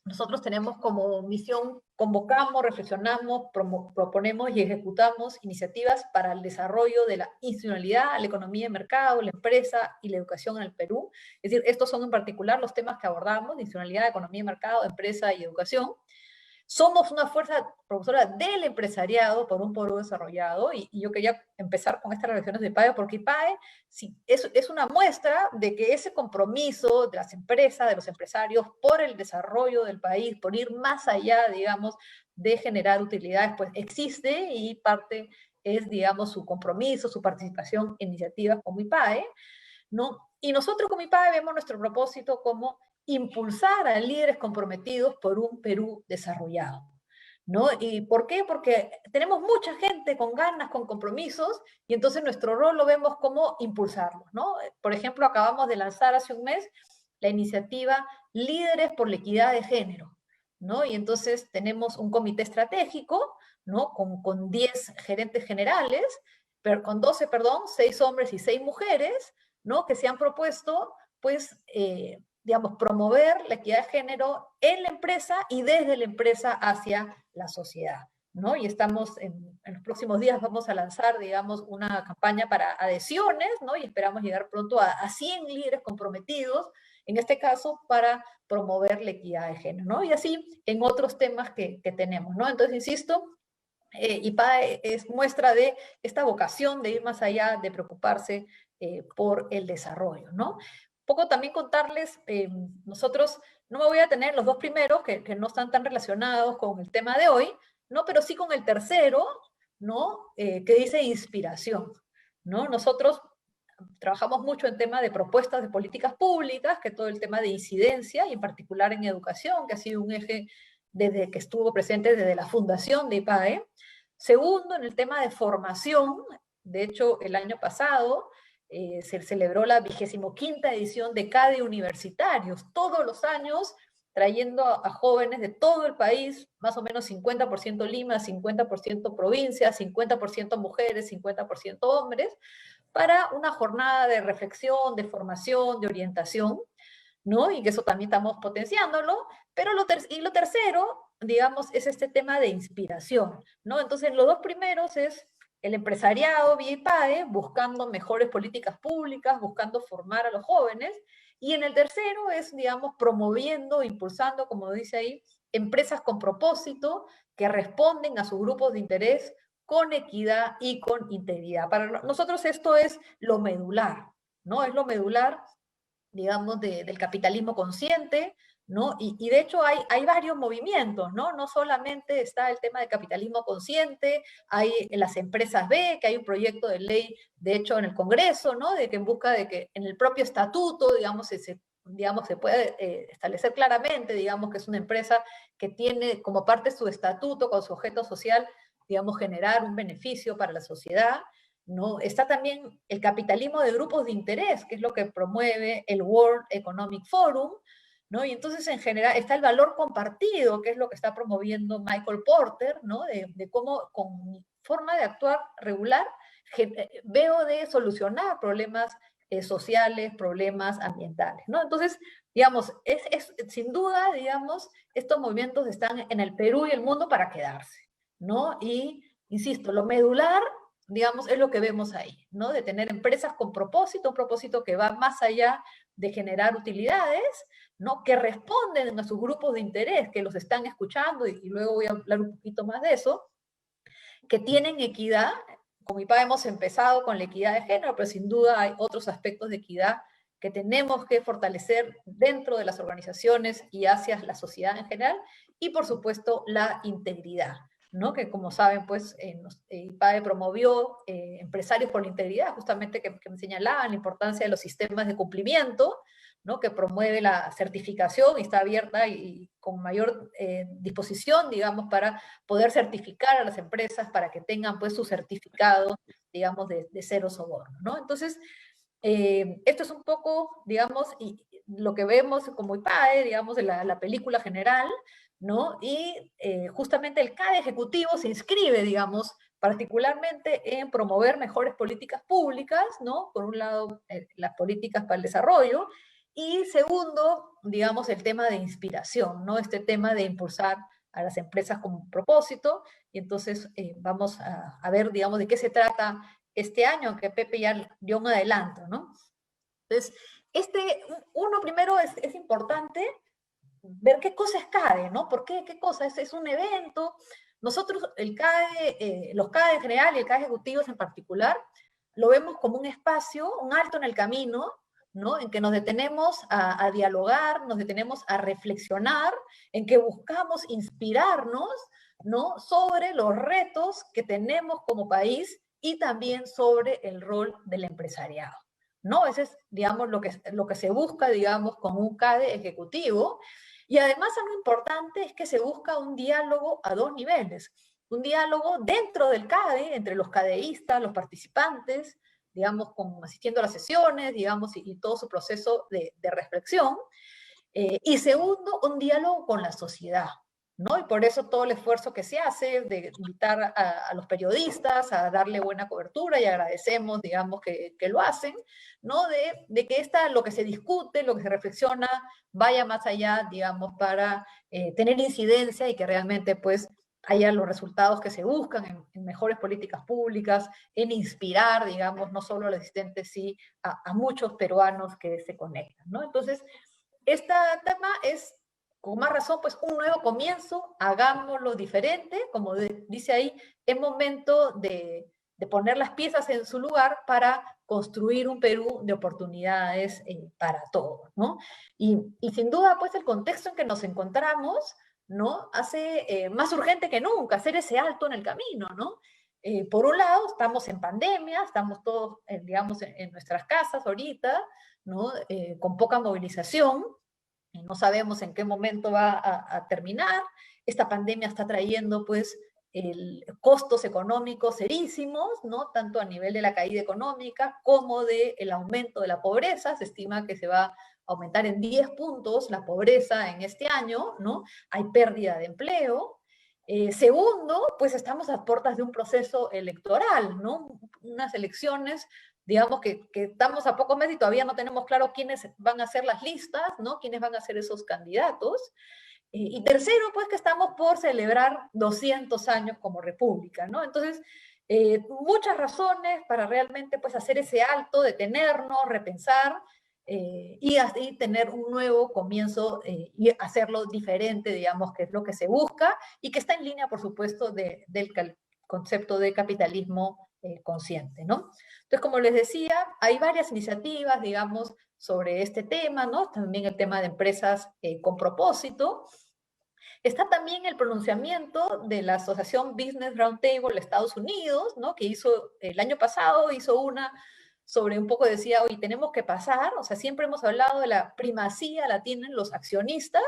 Nosotros tenemos como misión, convocamos, reflexionamos, proponemos y ejecutamos iniciativas para el desarrollo de la institucionalidad, la economía de mercado, la empresa y la educación en el Perú. Es decir, estos son en particular los temas que abordamos: institucionalidad, economía de mercado, empresa y educación. Somos una fuerza propulsora del empresariado por un Perú desarrollado, y yo quería empezar con estas relaciones de IPAE, porque IPAE sí, es una muestra de que ese compromiso de las empresas, de los empresarios, por el desarrollo del país, por ir más allá, digamos, de generar utilidades, pues existe, y parte es, digamos, su compromiso, su participación en iniciativas como IPAE, ¿no? Y nosotros como IPAE vemos nuestro propósito como impulsar a líderes comprometidos por un Perú desarrollado, ¿no? ¿Y por qué? Porque tenemos mucha gente con ganas, con compromisos, y entonces nuestro rol lo vemos como impulsarlos, ¿no? Por ejemplo, acabamos de lanzar hace un mes la iniciativa Líderes por la Equidad de Género, ¿no? Y entonces tenemos un comité estratégico, ¿no? Con 10 gerentes generales, pero con 12, perdón, 6 hombres y 6 mujeres, ¿no? Que se han propuesto, pues, digamos, promover la equidad de género en la empresa y desde la empresa hacia la sociedad, ¿no? Y estamos en los próximos días vamos a lanzar, digamos, una campaña para adhesiones, ¿no? Y esperamos llegar pronto a 100 líderes comprometidos, en este caso, para promover la equidad de género, ¿no? Y así en otros temas que tenemos, ¿no? Entonces, insisto, IPAE es muestra de esta vocación de ir más allá, de preocuparse por el desarrollo, ¿no? Un poco también contarles, nosotros, no me voy a tener los dos primeros, que no están tan relacionados con el tema de hoy, ¿no? Pero sí con el tercero, ¿no? Que dice inspiración, ¿no? Nosotros trabajamos mucho en tema de propuestas de políticas públicas, que todo el tema de incidencia, y en particular en educación, que ha sido un eje desde que estuvo presente desde la fundación de IPAE. Segundo, en el tema de formación, de hecho, el año pasado se celebró la 25ª edición de CADE Universitarios, todos los años trayendo a jóvenes de todo el país, más o menos 50% Lima, 50% provincia, 50% mujeres, 50% hombres, para una jornada de reflexión, de formación, de orientación, ¿no? Y que eso también estamos potenciándolo, pero lo tercero, digamos, es este tema de inspiración, ¿no? Entonces, los dos primeros es el empresariado vía IPAE, buscando mejores políticas públicas, buscando formar a los jóvenes, y en el tercero es, digamos, promoviendo, impulsando, como dice ahí, empresas con propósito que responden a sus grupos de interés con equidad y con integridad. Para nosotros esto es lo medular, ¿no? Es lo medular, digamos, del capitalismo consciente, ¿no? Y de hecho hay varios movimientos, ¿no? No solamente está el tema del capitalismo consciente, hay en las empresas B, que hay un proyecto de ley, de hecho, en el Congreso, ¿no? De que en busca de que en el propio estatuto, digamos, se puede establecer claramente, digamos, que es una empresa que tiene como parte de su estatuto, con su objeto social, digamos, generar un beneficio para la sociedad, ¿no? Está también el capitalismo de grupos de interés, que es lo que promueve el World Economic Forum, ¿no? Y entonces en general está el valor compartido, que es lo que está promoviendo Michael Porter, ¿no? De cómo con forma de actuar regular veo de solucionar problemas sociales, problemas ambientales, ¿no? Entonces, digamos, sin duda, digamos, estos movimientos están en el Perú y el mundo para quedarse, ¿no? Y, insisto, lo medular, digamos, es lo que vemos ahí, ¿no? De tener empresas con propósito, un propósito que va más allá de generar utilidades, ¿no? Que responden a sus grupos de interés, que los están escuchando, y luego voy a hablar un poquito más de eso, que tienen equidad. Como IPA hemos empezado con la equidad de género, pero sin duda hay otros aspectos de equidad que tenemos que fortalecer dentro de las organizaciones y hacia la sociedad en general, y por supuesto la integridad, ¿no? Que como saben, pues IPAE promovió Empresarios por la Integridad, justamente que me señalaban la importancia de los sistemas de cumplimiento, ¿no? Que promueve la certificación y está abierta y con mayor disposición, digamos, para poder certificar a las empresas para que tengan pues su certificado, digamos, de cero soborno, ¿no? Entonces, esto es un poco, digamos, y lo que vemos como IPAE, digamos, de la película general, ¿no? Y justamente el CADE ejecutivo se inscribe, digamos, particularmente en promover mejores políticas públicas, ¿no? Por un lado, las políticas para el desarrollo, y segundo, digamos, el tema de inspiración, ¿no? Este tema de impulsar a las empresas con propósito, y entonces vamos a ver, digamos, de qué se trata este año, que Pepe ya dio un adelanto, ¿no? Entonces, uno primero es importante, ver qué cosa es CADE, ¿no? ¿Por qué? ¿Qué cosa? Es un evento. Nosotros, el CADE, los CADE en general y el CADE ejecutivos en particular, lo vemos como un espacio, un alto en el camino, ¿no? En que nos detenemos a dialogar, nos detenemos a reflexionar, en que buscamos inspirarnos, ¿no? Sobre los retos que tenemos como país y también sobre el rol del empresariado, ¿no? Ese es, digamos, lo que se busca, digamos, con un CADE ejecutivo. Y además algo importante es que se busca un diálogo a dos niveles. Un diálogo dentro del CADE, entre los cadeístas, los participantes, digamos, asistiendo a las sesiones, digamos, y todo su proceso de reflexión. Y segundo, un diálogo con la sociedad, ¿no? Y por eso todo el esfuerzo que se hace de invitar a los periodistas a darle buena cobertura, y agradecemos, digamos, que lo hacen, ¿no? De que lo que se discute, lo que se reflexiona, vaya más allá, digamos, para tener incidencia y que realmente, pues, haya los resultados que se buscan en mejores políticas públicas, en inspirar, digamos, no solo a los asistentes, sí a muchos peruanos que se conectan, ¿no? Entonces, este tema es, con más razón, pues un nuevo comienzo, hagámoslo diferente, como dice ahí, es momento de poner las piezas en su lugar para construir un Perú de oportunidades para todos, ¿no? Y sin duda, pues el contexto en que nos encontramos, ¿no? Hace más urgente que nunca hacer ese alto en el camino, ¿no? Por un lado, estamos en pandemia, estamos todos, digamos, en nuestras casas ahorita, ¿no? Con poca movilización, no sabemos en qué momento va a terminar. Esta pandemia está trayendo, pues, costos económicos serísimos, ¿no? Tanto a nivel de la caída económica como del aumento de la pobreza. Se estima que se va a aumentar en 10 puntos la pobreza en este año, ¿no? Hay pérdida de empleo. Segundo, pues estamos a puertas de un proceso electoral, ¿no? Unas elecciones, digamos que estamos a pocos meses y todavía no tenemos claro quiénes van a ser las listas, ¿no? Quiénes van a ser esos candidatos. Y tercero, pues que estamos por celebrar 200 años como república, ¿no? Entonces, muchas razones para realmente, pues, hacer ese alto, detenernos, repensar, y así tener un nuevo comienzo y hacerlo diferente, digamos, que es lo que se busca y que está en línea, por supuesto, del concepto de capitalismo consciente, ¿no? Entonces, como les decía, hay varias iniciativas, digamos, sobre este tema, ¿no? También el tema de empresas con propósito. Está también el pronunciamiento de la Asociación Business Roundtable de Estados Unidos, ¿no? Que hizo el año pasado, hizo una sobre un poco, decía, hoy tenemos que pasar, o sea, siempre hemos hablado de la primacía, la tienen los accionistas,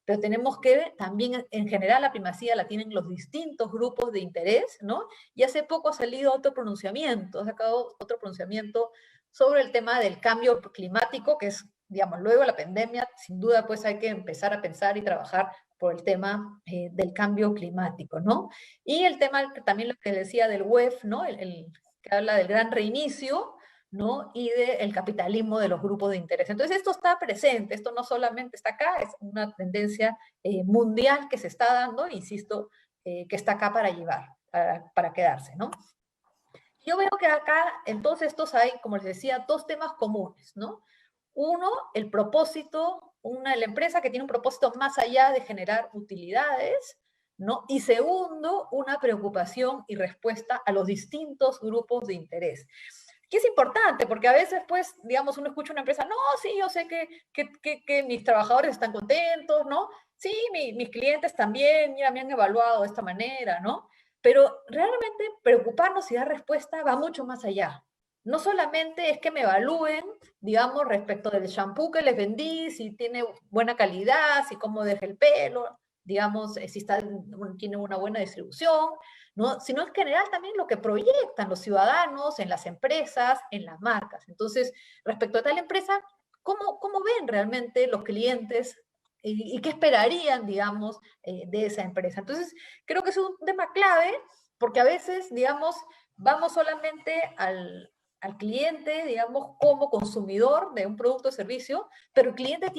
pero tenemos que también, en general, la primacía la tienen los distintos grupos de interés, ¿no? Y hace poco ha salido otro pronunciamiento, ha sacado otro pronunciamiento sobre el tema del cambio climático, que es, digamos, luego de la pandemia, sin duda, pues hay que empezar a pensar y trabajar por el tema del cambio climático, ¿no? Y el tema también lo que decía del WEF, ¿no? Que habla del gran reinicio, ¿no? Y del capitalismo de los grupos de interés. Entonces, esto está presente, esto no solamente está acá, es una tendencia mundial que se está dando, insisto, que está acá para llevar, para quedarse, ¿no? Yo veo que acá, en todos estos hay, como les decía, dos temas comunes, ¿no? Uno, el propósito, la empresa que tiene un propósito más allá de generar utilidades, ¿no? Y segundo, una preocupación y respuesta a los distintos grupos de interés. Que es importante, porque a veces, pues, digamos, uno escucha una empresa, no, sí, yo sé que mis trabajadores están contentos, ¿no? Sí, mis clientes también, mira, me han evaluado de esta manera, ¿no? Pero realmente preocuparnos y dar respuesta va mucho más allá. No solamente es que me evalúen, digamos, respecto del shampoo que les vendí, si tiene buena calidad, si cómo deja el pelo, digamos, si tiene una buena distribución, ¿no? Sino en general también lo que proyectan los ciudadanos en las empresas, en las marcas. Entonces, respecto a tal empresa, ¿cómo ven realmente los clientes y qué esperarían, digamos, de esa empresa? Entonces, creo que es un tema clave porque a veces, digamos, vamos solamente al cliente, digamos, como consumidor de un producto o servicio, pero el cliente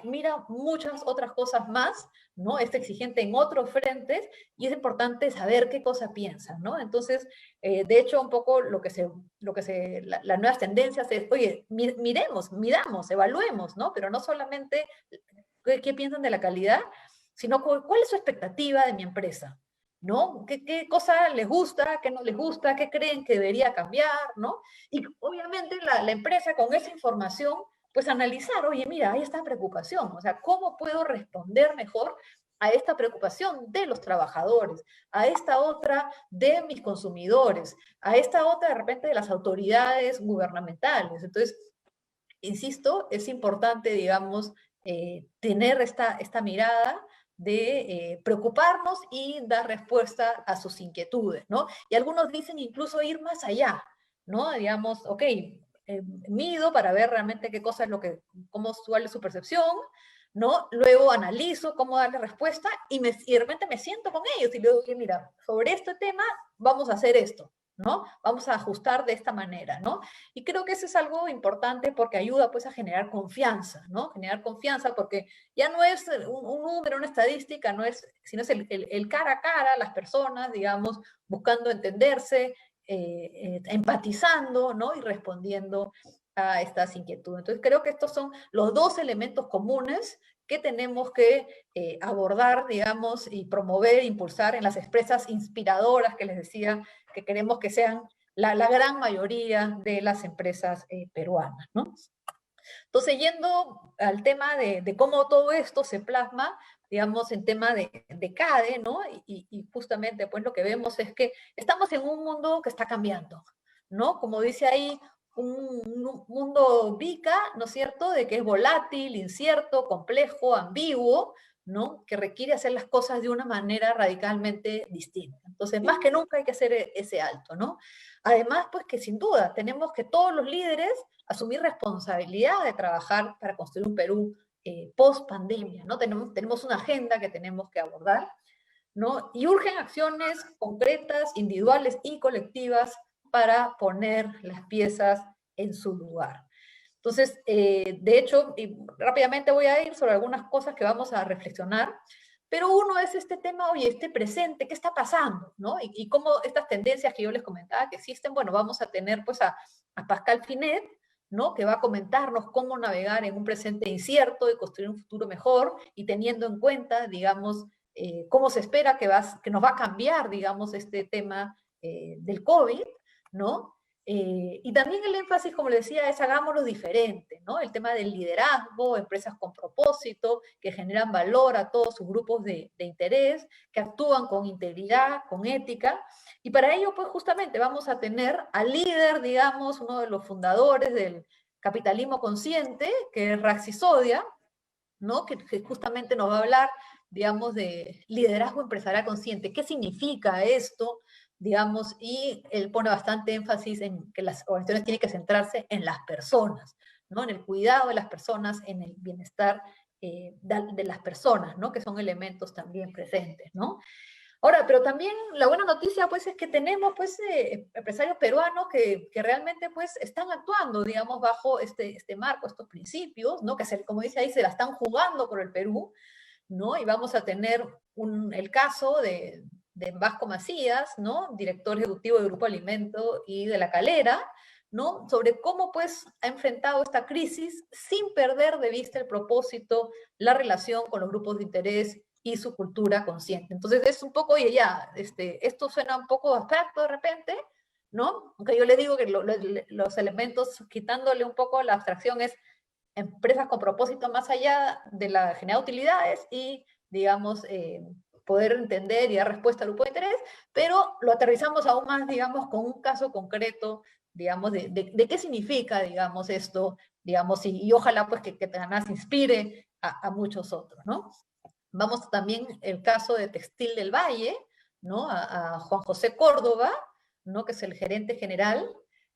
mira muchas otras cosas más, ¿no? Es exigente en otros frentes y es importante saber qué cosa piensan, ¿no? Entonces, de hecho, un poco las nuevas tendencias es, oye, miremos, midamos, evaluemos, ¿no? Pero no solamente qué piensan de la calidad, sino cuál es su expectativa de mi empresa, ¿no? ¿Qué cosa les gusta, qué no les gusta, qué creen que debería cambiar, ¿no? Y obviamente la empresa con esa información, pues analizar, oye, mira, hay esta preocupación, o sea, ¿cómo puedo responder mejor a esta preocupación de los trabajadores, a esta otra de mis consumidores, a esta otra de repente de las autoridades gubernamentales? Entonces, insisto, es importante, digamos, tener esta mirada de preocuparnos y dar respuesta a sus inquietudes, ¿no? Y algunos dicen incluso ir más allá, ¿no? Digamos, ok, mido para ver realmente qué cosa es lo que, cuál es su percepción, ¿no? Luego analizo cómo darle respuesta y de repente me siento con ellos y le digo, oye, mira, sobre este tema vamos a hacer esto, ¿no? Vamos a ajustar de esta manera, ¿no? Y creo que eso es algo importante porque ayuda pues a generar confianza, ¿no? Generar confianza porque ya no es un número, una estadística, no es, sino es el cara a cara, las personas, digamos, buscando entenderse, empatizando, ¿no? Y respondiendo a estas inquietudes. Entonces creo que estos son los dos elementos comunes que tenemos que abordar, digamos, y promover, impulsar en las empresas inspiradoras que les decía que queremos que sean la gran mayoría de las empresas peruanas, ¿no? Entonces, yendo al tema de cómo todo esto se plasma, digamos, en tema de CADE, ¿no? Y justamente, pues, lo que vemos es que estamos en un mundo que está cambiando, ¿no? Como dice ahí, un mundo VICA, ¿no es cierto?, de que es volátil, incierto, complejo, ambiguo, ¿no?, que requiere hacer las cosas de una manera radicalmente distinta. Entonces, más que nunca hay que hacer ese alto, ¿no? Además, pues que sin duda tenemos que todos los líderes asumir responsabilidad de trabajar para construir un Perú post pandemia, ¿no? Tenemos una agenda que tenemos que abordar, ¿no? Y urgen acciones concretas, individuales y colectivas para poner las piezas en su lugar. Entonces, de hecho, y rápidamente voy a ir sobre algunas cosas que vamos a reflexionar, pero uno es este tema, oye, este presente, ¿qué está pasando? ¿No? Y cómo estas tendencias que yo les comentaba que existen, bueno, vamos a tener pues a Pascal Finet, ¿no?, que va a comentarnos cómo navegar en un presente incierto y construir un futuro mejor, y teniendo en cuenta, digamos, cómo se espera que nos va a cambiar, digamos, este tema del COVID, ¿no? Y también el énfasis, como le decía, es hagámoslo diferente, ¿no? El tema del liderazgo, empresas con propósito, que generan valor a todos sus grupos de interés, que actúan con integridad, con ética, y para ello, pues justamente vamos a tener al líder, digamos, uno de los fundadores del capitalismo consciente, que es Raxi Sodia, ¿no? Que justamente nos va a hablar, digamos, de liderazgo empresarial consciente. ¿Qué significa esto? Digamos, y él pone bastante énfasis en que las organizaciones tienen que centrarse en las personas, ¿no? En el cuidado de las personas, en el bienestar de las personas, ¿no? Que son elementos también presentes, ¿no? Ahora, pero también la buena noticia, pues, es que tenemos, pues, empresarios peruanos que realmente, pues, están actuando, digamos, bajo este marco, estos principios, ¿no? Que, como dice ahí, se la están jugando por el Perú, ¿no? Y vamos a tener el caso de Vasco Macías, ¿no?, director ejecutivo de Grupo Alimento, y de La Calera, ¿no?, sobre cómo, pues, ha enfrentado esta crisis sin perder de vista el propósito, la relación con los grupos de interés y su cultura consciente. Entonces es un poco, oye, ya, esto suena un poco abstracto de repente, ¿no? Aunque yo le digo que los elementos, quitándole un poco la abstracción, es empresas con propósito más allá de la generar utilidades y, digamos, poder entender y dar respuesta al grupo de interés, pero lo aterrizamos aún más, digamos, con un caso concreto, digamos, de qué significa, digamos, esto, digamos, y ojalá, pues, que además inspire a muchos otros, ¿no? Vamos también el caso de Textil del Valle, ¿no? A Juan José Córdoba, ¿no?, que es el gerente general,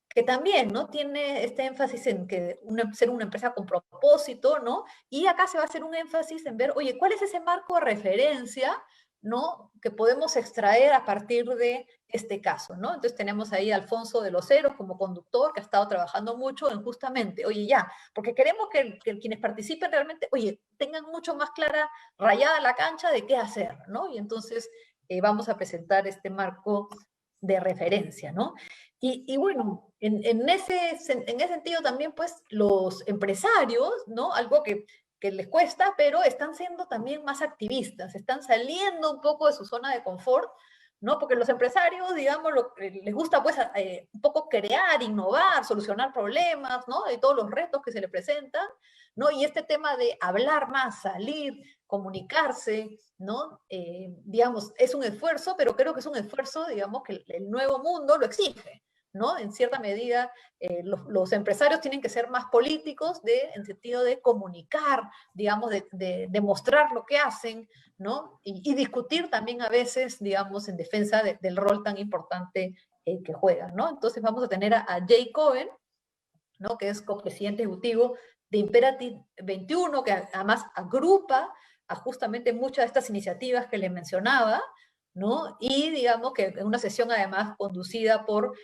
que también, ¿no?, tiene este énfasis en que ser una empresa con propósito, ¿no? Y acá se va a hacer un énfasis en ver, oye, ¿cuál es ese marco de referencia, ¿no?, que podemos extraer a partir de este caso, ¿no? Entonces tenemos ahí a Alfonso de los Heros como conductor, que ha estado trabajando mucho en justamente, oye, ya, porque queremos que quienes participen realmente, oye, tengan mucho más clara, rayada la cancha de qué hacer, ¿no? Y entonces vamos a presentar este marco de referencia, ¿no? Y bueno, en ese sentido también, pues, los empresarios, ¿no? Algo que que les cuesta, pero están siendo también más activistas, están saliendo un poco de su zona de confort, ¿no? Porque los empresarios, digamos, les gusta pues un poco crear, innovar, solucionar problemas, ¿no? De todos los retos que se le presentan, ¿no? Y este tema de hablar más, salir, comunicarse, ¿no? Digamos, es un esfuerzo, pero creo que es un esfuerzo, digamos, que el nuevo mundo lo exige, ¿no? En cierta medida, los empresarios tienen que ser más políticos en sentido de comunicar, digamos, de mostrar lo que hacen, ¿no? Y discutir también a veces, digamos, en defensa del rol tan importante que juegan, ¿no? Entonces vamos a tener a Jay Cohen, ¿no? Que es copresidente ejecutivo de Imperative 21, que además agrupa a justamente muchas de estas iniciativas que les mencionaba, ¿no? Y digamos que en una sesión además conducida por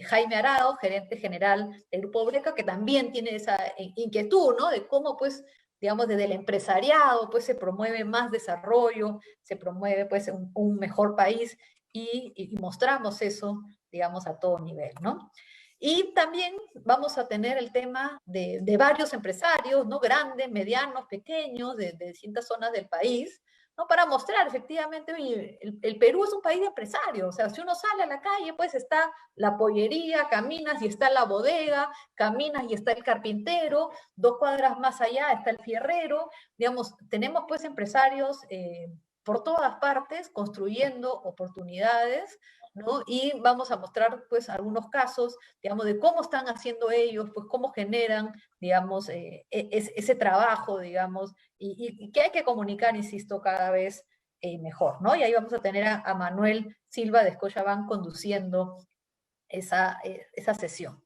Jaime Arado, gerente general del Grupo Breca, que también tiene esa inquietud, ¿no? De cómo, pues, digamos, desde el empresariado, pues, se promueve más desarrollo, se promueve, pues, un mejor país y mostramos eso, digamos, a todo nivel, ¿no? Y también vamos a tener el tema de varios empresarios, ¿no? Grandes, medianos, pequeños, de distintas zonas del país, ¿no? Para mostrar efectivamente, oye, el Perú es un país de empresarios, o sea, si uno sale a la calle, pues está la pollería, caminas y está la bodega, caminas y está el carpintero, 2 cuadras más allá está el fierrero, digamos, tenemos pues empresarios por todas partes construyendo oportunidades, ¿no? Y vamos a mostrar pues algunos casos, digamos, de cómo están haciendo ellos, pues cómo generan, digamos, ese trabajo, digamos, y que hay que comunicar, insisto, cada vez mejor, ¿no? Y ahí vamos a tener a Manuel Silva de Scotiabank conduciendo esa sesión.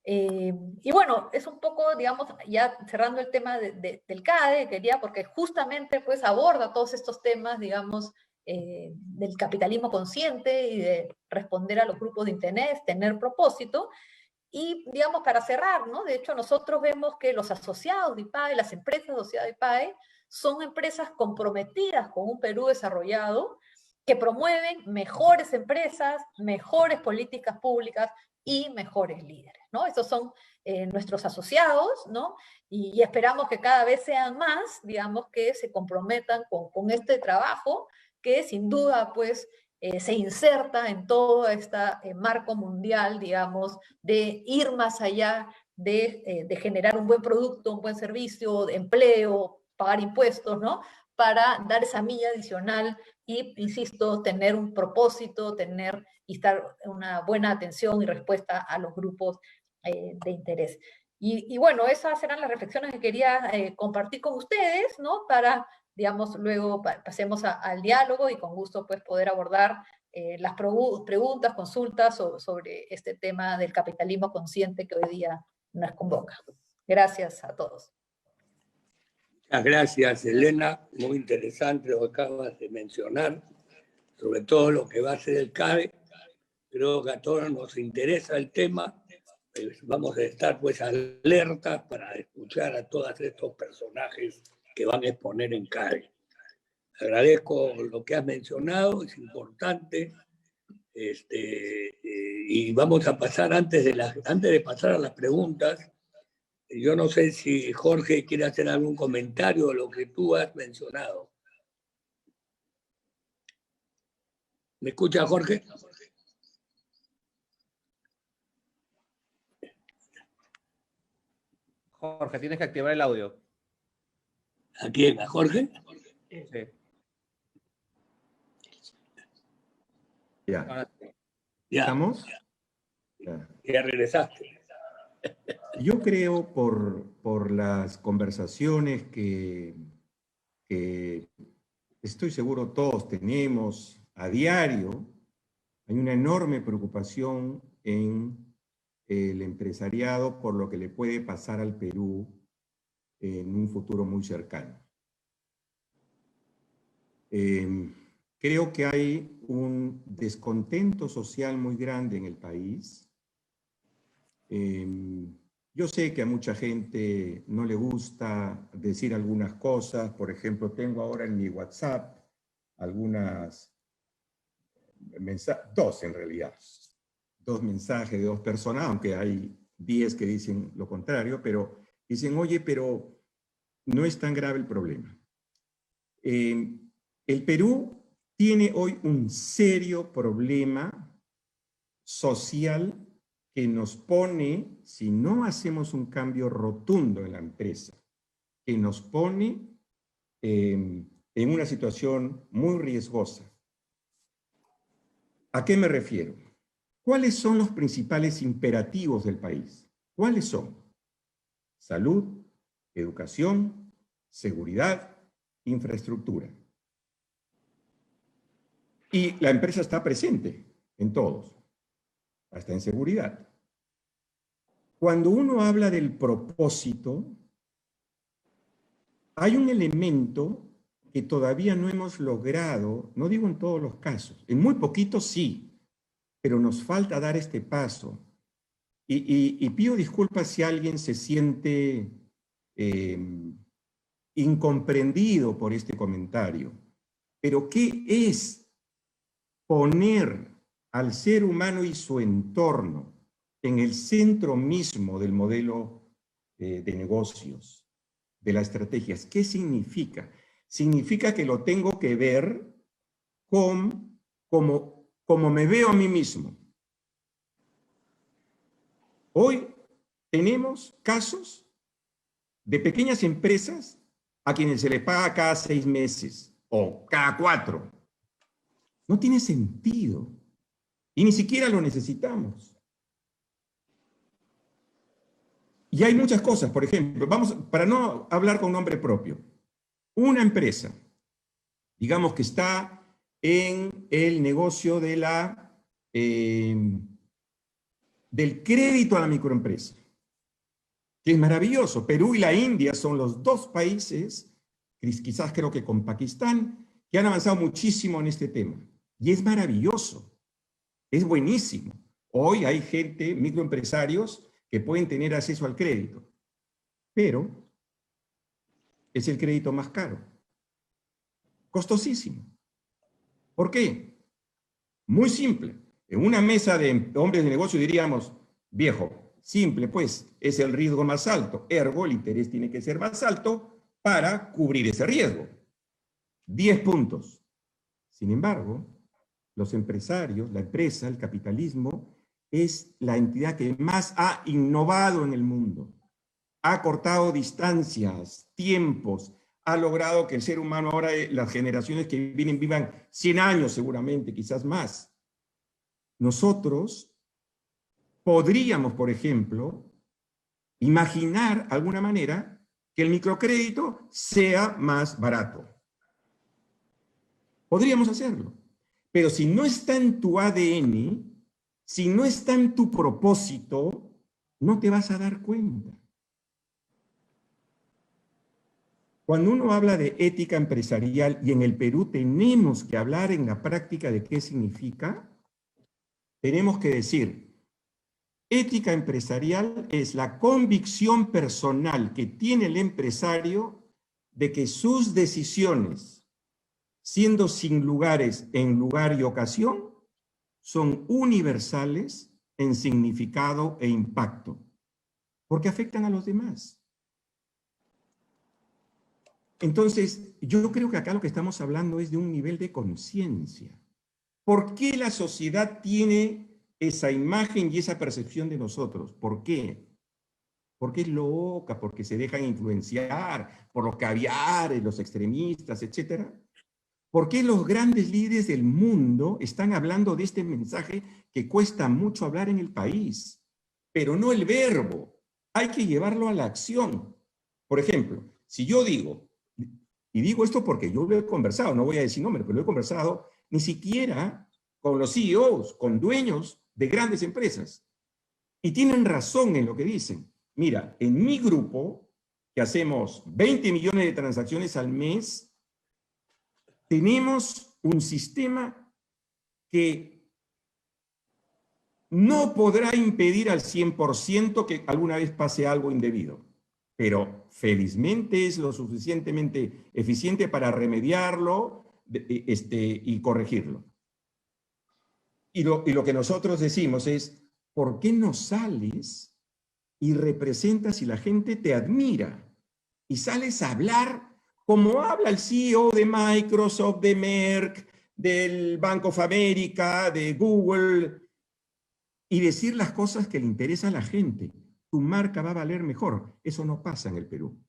Y bueno, es un poco, digamos, ya cerrando el tema del CADE, quería, porque justamente pues aborda todos estos temas, digamos, del capitalismo consciente y de responder a los grupos de interés, tener propósito. Y, digamos, para cerrar, ¿no? De hecho, nosotros vemos que los asociados de IPAE, las empresas asociadas de IPAE, son empresas comprometidas con un Perú desarrollado, que promueven mejores empresas, mejores políticas públicas y mejores líderes, ¿no? Estos son nuestros asociados, ¿no? Y esperamos que cada vez sean más, digamos, que se comprometan con este trabajo, que sin duda, pues, se inserta en todo este marco mundial, digamos, de ir más allá de generar un buen producto, un buen servicio, de empleo, pagar impuestos, ¿no? Para dar esa milla adicional y, insisto, tener un propósito, tener y estar una buena atención y respuesta a los grupos de interés. Y bueno, esas eran las reflexiones que quería compartir con ustedes, ¿no? Para, digamos, luego pasemos al diálogo y con gusto pues poder abordar las preguntas, consultas sobre este tema del capitalismo consciente que hoy día nos convoca. Gracias a todos. Muchas gracias, Elena. Muy interesante lo que acabas de mencionar, sobre todo lo que va a ser el CADE. Creo que a todos nos interesa el tema. Vamos a estar pues alertas para escuchar a todos estos personajes que van a exponer en CADE. Agradezco lo que has mencionado, es importante. Y vamos a pasar, antes de pasar a las preguntas, yo no sé si Jorge quiere hacer algún comentario de lo que tú has mencionado. ¿Me escucha, Jorge? Jorge, tienes que activar el audio. ¿A quién? ¿A Jorge? Sí. Ya. Ahora, Ya. ¿Estamos? Ya. Ya regresaste. Yo creo por las conversaciones que estoy seguro todos tenemos a diario, hay una enorme preocupación en el empresariado por lo que le puede pasar al Perú en un futuro muy cercano. Creo que hay un descontento social muy grande en el país. Yo sé que a mucha gente no le gusta decir algunas cosas. Por ejemplo, tengo ahora en mi WhatsApp algunas mensajes, dos en realidad, dos mensajes de dos personas, aunque hay 10 que dicen lo contrario, pero dicen, oye, pero no es tan grave el problema. El Perú tiene hoy un serio problema social que nos pone, si no hacemos un cambio rotundo en la empresa, que nos pone en una situación muy riesgosa. ¿A qué me refiero? ¿Cuáles son los principales imperativos del país? ¿Cuáles son? Salud, educación, seguridad, infraestructura. Y la empresa está presente en todos, hasta en seguridad. Cuando uno habla del propósito, hay un elemento que todavía no hemos logrado, no digo en todos los casos, en muy poquitos sí, pero nos falta dar este paso. Y pido disculpas si alguien se siente incomprendido por este comentario. Pero ¿qué es poner al ser humano y su entorno en el centro mismo del modelo de negocios, de las estrategias? ¿Qué significa? Significa que lo tengo que ver como me veo a mí mismo. Hoy tenemos casos de pequeñas empresas a quienes se les paga cada 6 meses o cada 4. No tiene sentido y ni siquiera lo necesitamos. Y hay muchas cosas, por ejemplo, para no hablar con nombre propio, una empresa, digamos que está en el negocio de del crédito a la microempresa, que es maravilloso. Perú y la India son los 2 países, quizás creo que con Pakistán, que han avanzado muchísimo en este tema. Y es maravilloso, es buenísimo. Hoy hay gente, microempresarios, que pueden tener acceso al crédito, pero es el crédito más caro, costosísimo. ¿Por qué? Muy simple. En una mesa de hombres de negocio diríamos, viejo, simple pues, es el riesgo más alto, ergo el interés tiene que ser más alto para cubrir ese riesgo. 10 puntos. Sin embargo, los empresarios, la empresa, el capitalismo, es la entidad que más ha innovado en el mundo. Ha cortado distancias, tiempos, ha logrado que el ser humano ahora, las generaciones que vienen, vivan 100 años seguramente, quizás más. Nosotros podríamos, por ejemplo, imaginar de alguna manera que el microcrédito sea más barato. Podríamos hacerlo. Pero si no está en tu ADN, si no está en tu propósito, no te vas a dar cuenta. Cuando uno habla de ética empresarial, y en el Perú tenemos que hablar en la práctica de qué significa, tenemos que decir, ética empresarial es la convicción personal que tiene el empresario de que sus decisiones, siendo singulares en lugar y ocasión, son universales en significado e impacto, porque afectan a los demás. Entonces, yo creo que acá lo que estamos hablando es de un nivel de conciencia. ¿Por qué la sociedad tiene esa imagen y esa percepción de nosotros? ¿Por qué? Porque es loca, porque se dejan influenciar por los caviares, los extremistas, etc. ¿Por qué los grandes líderes del mundo están hablando de este mensaje que cuesta mucho hablar en el país? Pero no el verbo, hay que llevarlo a la acción. Por ejemplo, si yo digo, y digo esto porque yo lo he conversado, no voy a decir nombre, pero lo he conversado ni siquiera con los CEOs, con dueños de grandes empresas. Y tienen razón en lo que dicen. Mira, en mi grupo, que hacemos 20 millones de transacciones al mes, tenemos un sistema que no podrá impedir al 100% que alguna vez pase algo indebido, pero felizmente es lo suficientemente eficiente para remediarlo y corregirlo. Y lo que nosotros decimos es, ¿por qué no sales y representas y la gente te admira? y sales a hablar como habla el CEO de Microsoft, de Merck, del Bank of America, de Google, y decir las cosas que le interesan a la gente. Tu marca va a valer mejor. Eso no pasa en el Perú.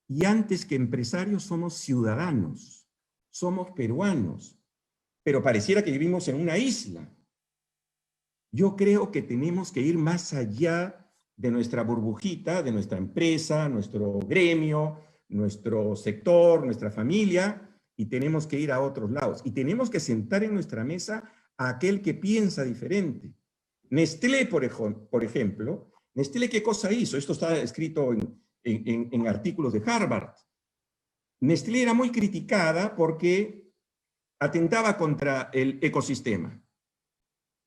Y antes que empresarios somos ciudadanos, somos peruanos, pero pareciera que vivimos en una isla. Yo creo que tenemos que ir más allá de nuestra burbujita, de nuestra empresa, nuestro gremio, nuestro sector, nuestra familia, y tenemos que ir a otros lados. Y tenemos que sentar en nuestra mesa a aquel que piensa diferente. Nestlé, por ejemplo, Nestlé, ¿qué cosa hizo? Esto está escrito en artículos de Harvard. Nestlé era muy criticada porque atentaba contra el ecosistema.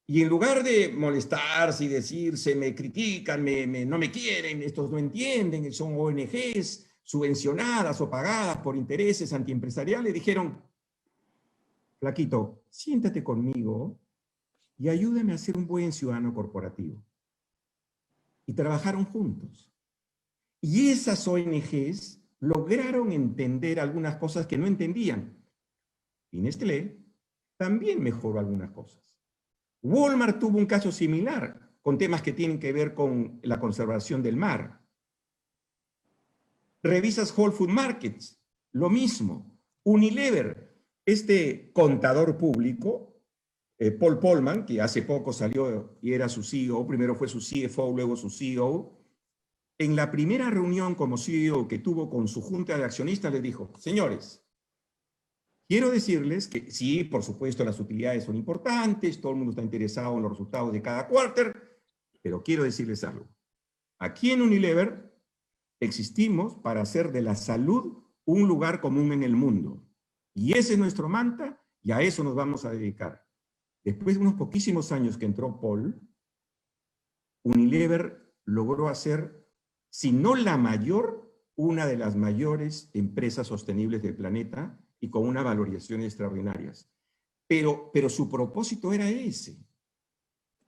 Y en lugar de molestarse y decirse, me critican, no me quieren, estos no entienden, son ONGs subvencionadas o pagadas por intereses antiempresariales, dijeron, flaquito, siéntate conmigo y ayúdame a ser un buen ciudadano corporativo. Y trabajaron juntos. Y esas ONGs lograron entender algunas cosas que no entendían. Y Nestlé también mejoró algunas cosas. Walmart tuvo un caso similar, con temas que tienen que ver con la conservación del mar. Revisas Whole Food Markets, lo mismo. Unilever, este contador público, Paul Polman, que hace poco salió y era su CEO, primero fue su CFO, luego su CEO, en la primera reunión como CEO que tuvo con su junta de accionistas, le dijo, señores, quiero decirles que sí, por supuesto, las utilidades son importantes, todo el mundo está interesado en los resultados de cada quarter, pero quiero decirles algo. Aquí en Unilever existimos para hacer de la salud un lugar común en el mundo. Y ese es nuestro mantra y a eso nos vamos a dedicar. Después de unos poquísimos años que entró Paul, Unilever logró hacer, si no la mayor, una de las mayores empresas sostenibles del planeta y con unas valorizaciones extraordinarias. Pero su propósito era ese.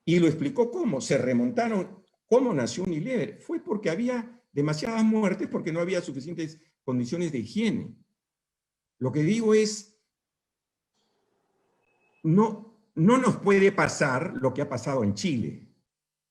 Y lo explicó cómo. Se remontaron. ¿Cómo nació Unilever? Fue porque había demasiadas muertes, porque no había suficientes condiciones de higiene. Lo que digo es, no nos puede pasar lo que ha pasado en Chile.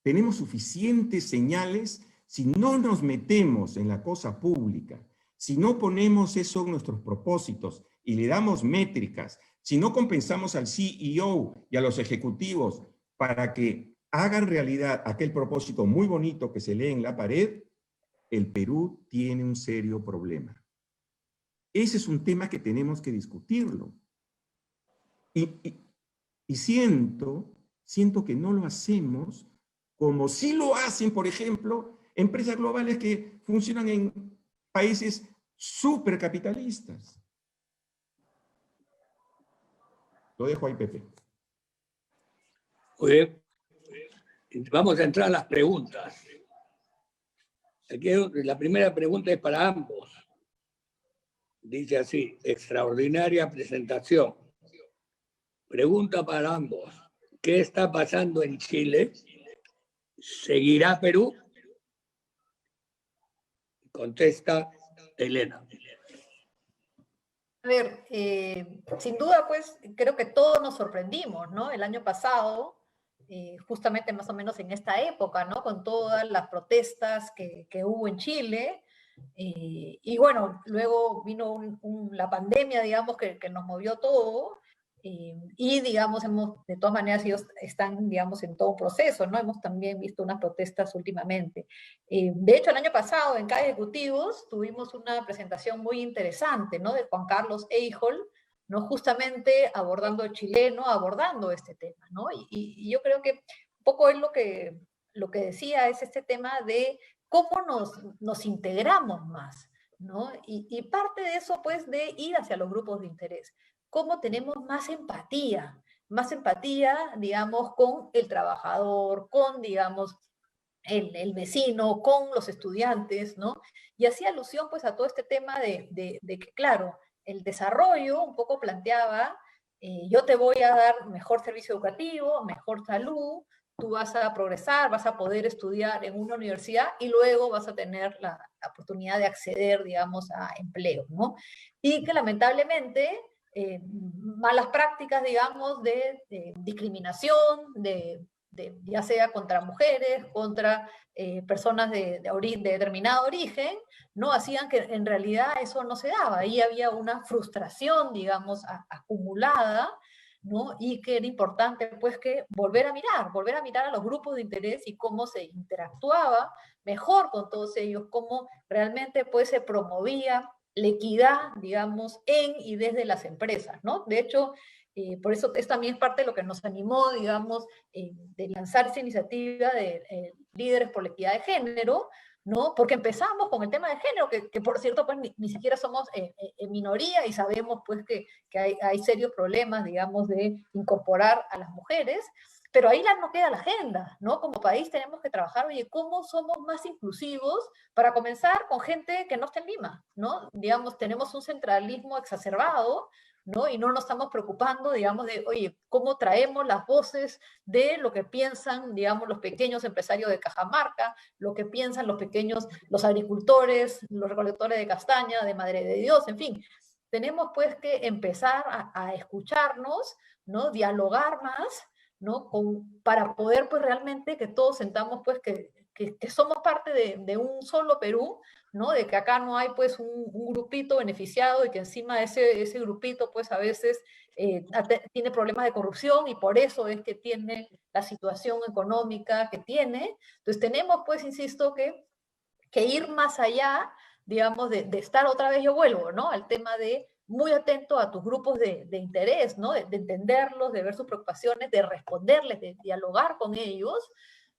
Tenemos suficientes señales. Si no nos metemos en la cosa pública, si no ponemos eso en nuestros propósitos y le damos métricas, si no compensamos al CEO y a los ejecutivos para que hagan realidad aquel propósito muy bonito que se lee en la pared, el Perú tiene un serio problema. Ese es un tema que tenemos que discutirlo. Y siento que no lo hacemos como sí lo hacen, por ejemplo, empresas globales que funcionan en países supercapitalistas. Lo dejo ahí, Pepe. Muy bien. Vamos a entrar a las preguntas. Aquí la primera pregunta es para ambos. Dice así, extraordinaria presentación. Pregunta para ambos. ¿Qué está pasando en Chile? ¿Seguirá Perú? Contesta Elena. A ver, sin duda, pues, creo que todos nos sorprendimos, ¿no? El año pasado, justamente más o menos en esta época, ¿no? Con todas las protestas que hubo en Chile. Y bueno, luego vino la pandemia, digamos, que nos movió todo. Y, digamos, de todas maneras, ellos están, digamos, en todo un proceso, ¿no? Hemos también visto unas protestas últimamente. De hecho, el año pasado, en CADE Ejecutivos, tuvimos una presentación muy interesante, ¿no? De Juan Carlos Eichel, ¿no? Justamente abordando el chileno, abordando este tema, ¿no? Y yo creo que un poco es lo que decía, es este tema de cómo nos integramos más, ¿no? Y parte de eso, pues, de ir hacia los grupos de interés. Cómo tenemos más empatía, digamos, con el trabajador, con, digamos, el vecino, con los estudiantes, ¿no? Y hacía alusión, pues, a todo este tema de que, claro, el desarrollo un poco planteaba, yo te voy a dar mejor servicio educativo, mejor salud, tú vas a progresar, vas a poder estudiar en una universidad y luego vas a tener la oportunidad de acceder, digamos, a empleo, ¿no? Y que lamentablemente malas prácticas, digamos, de discriminación, ya sea contra mujeres, contra personas de determinado origen, no hacían que en realidad eso no se daba. Ahí había una frustración, digamos, acumulada, ¿no? Y que era importante, pues, que volver a mirar a los grupos de interés y cómo se interactuaba mejor con todos ellos, cómo realmente, pues, se promovía la equidad, digamos, en y desde las empresas, ¿no? De hecho, por eso es también parte de lo que nos animó, digamos, de lanzar esa iniciativa de Líderes por la Equidad de Género, ¿no? Porque empezamos con el tema de género, que por cierto, pues ni siquiera somos en minoría y sabemos pues que hay serios problemas, digamos, de incorporar a las mujeres, pero ahí no queda la agenda, ¿no? Como país tenemos que trabajar, oye, ¿cómo somos más inclusivos? Para comenzar con gente que no está en Lima, ¿no? Digamos, tenemos un centralismo exacerbado, ¿no? Y no nos estamos preocupando, digamos, de, oye, ¿cómo traemos las voces de lo que piensan, digamos, los pequeños empresarios de Cajamarca, lo que piensan los agricultores, los recolectores de castaña, de Madre de Dios, en fin? Tenemos pues que empezar a escucharnos, ¿no? Dialogar más, ¿no? Para poder pues realmente que todos sentamos pues que somos parte de un solo Perú, ¿no? De que acá no hay pues un grupito beneficiado y que encima ese grupito pues a veces tiene problemas de corrupción y por eso es que tiene la situación económica que tiene. Entonces tenemos pues, insisto, que ir más allá, digamos, de estar otra vez, yo vuelvo, ¿no? Al tema de muy atento a tus grupos de interés, ¿no? De entenderlos, de ver sus preocupaciones, de responderles, de dialogar con ellos,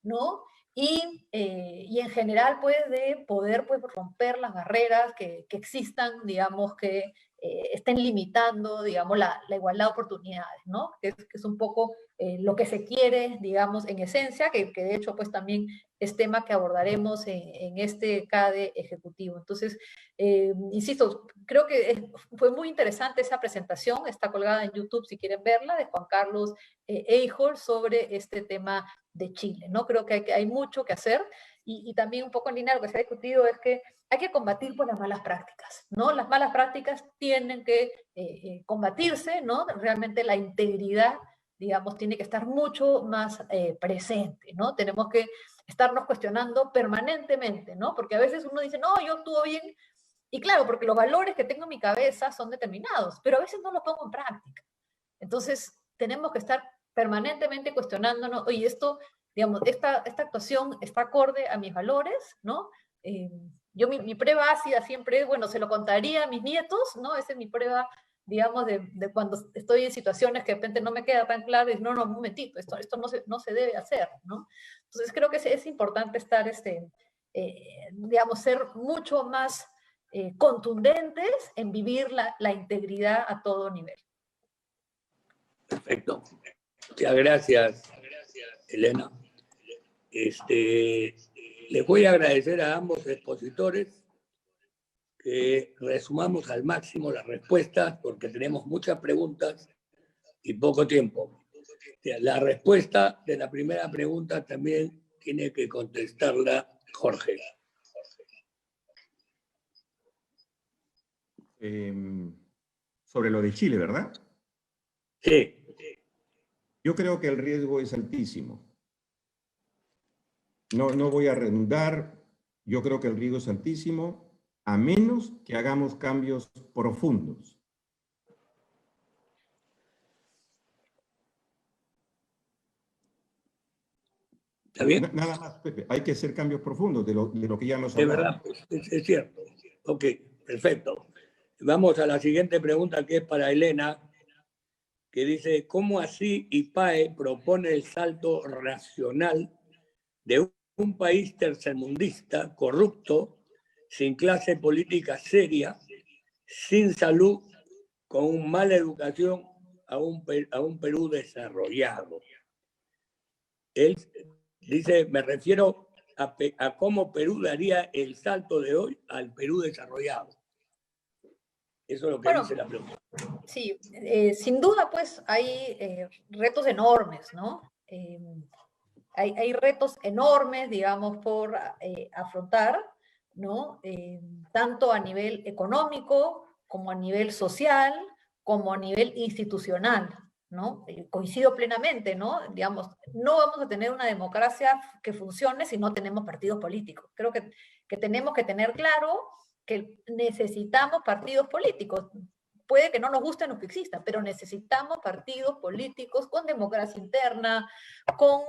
¿no? Y en general, pues, de poder pues, romper las barreras que existan, digamos, que estén limitando, digamos, la igualdad de oportunidades, ¿no? Que es un poco lo que se quiere, digamos, en esencia, que de hecho, pues, también es tema que abordaremos en este CADE ejecutivo. Entonces, insisto, creo que fue muy interesante esa presentación, está colgada en YouTube si quieren verla, de Juan Carlos Eichhorn sobre este tema de Chile, ¿no? Creo que hay mucho que hacer y también un poco en línea de lo que se ha discutido es que hay que combatir por las malas prácticas, ¿no? Las malas prácticas tienen que combatirse, ¿no? Realmente la integridad, digamos, tiene que estar mucho más presente, ¿no? Tenemos que estarnos cuestionando permanentemente, ¿no? Porque a veces uno dice, no, yo actúo bien, y claro, porque los valores que tengo en mi cabeza son determinados, pero a veces no los pongo en práctica. Entonces, tenemos que estar permanentemente cuestionándonos, oye, esto, digamos, esta actuación está acorde a mis valores, ¿no? Yo mi prueba ácida siempre es, bueno, se lo contaría a mis nietos, ¿no? Esa es mi prueba, digamos, de cuando estoy en situaciones que de repente no me queda tan claro y no, un momentito, esto no se debe hacer, ¿no? Entonces creo que es importante estar, digamos, ser mucho más contundentes en vivir la integridad a todo nivel. Perfecto. Muchas gracias, Elena. Les voy a agradecer a ambos expositores que resumamos al máximo las respuestas porque tenemos muchas preguntas y poco tiempo. La respuesta de la primera pregunta también tiene que contestarla Jorge. Sobre lo de Chile, ¿verdad? Sí. Yo creo que el riesgo es altísimo. No voy a redundar. Yo creo que el riesgo es altísimo, a menos que hagamos cambios profundos. ¿Está bien? Nada más, Pepe. Hay que hacer cambios profundos de lo que ya nos hablamos. Es verdad, pues, es cierto. Ok, perfecto. Vamos a la siguiente pregunta que es para Elena, que dice, ¿cómo así IPAE propone el salto racional de un país tercermundista, corrupto, sin clase política seria, sin salud, con mala educación, a un Perú desarrollado? Él dice, me refiero a cómo Perú daría el salto de hoy al Perú desarrollado. Eso es lo que dice la pregunta. Sí, sin duda, pues hay retos enormes, ¿no? hay retos enormes, digamos, por afrontar, ¿no? Tanto a nivel económico, como a nivel social, como a nivel institucional, ¿no? Coincido plenamente, ¿no? Digamos, no vamos a tener una democracia que funcione si no tenemos partidos políticos. Creo que tenemos que tener claro que necesitamos partidos políticos. Puede que no nos gusten los que existan, pero necesitamos partidos políticos con democracia interna, con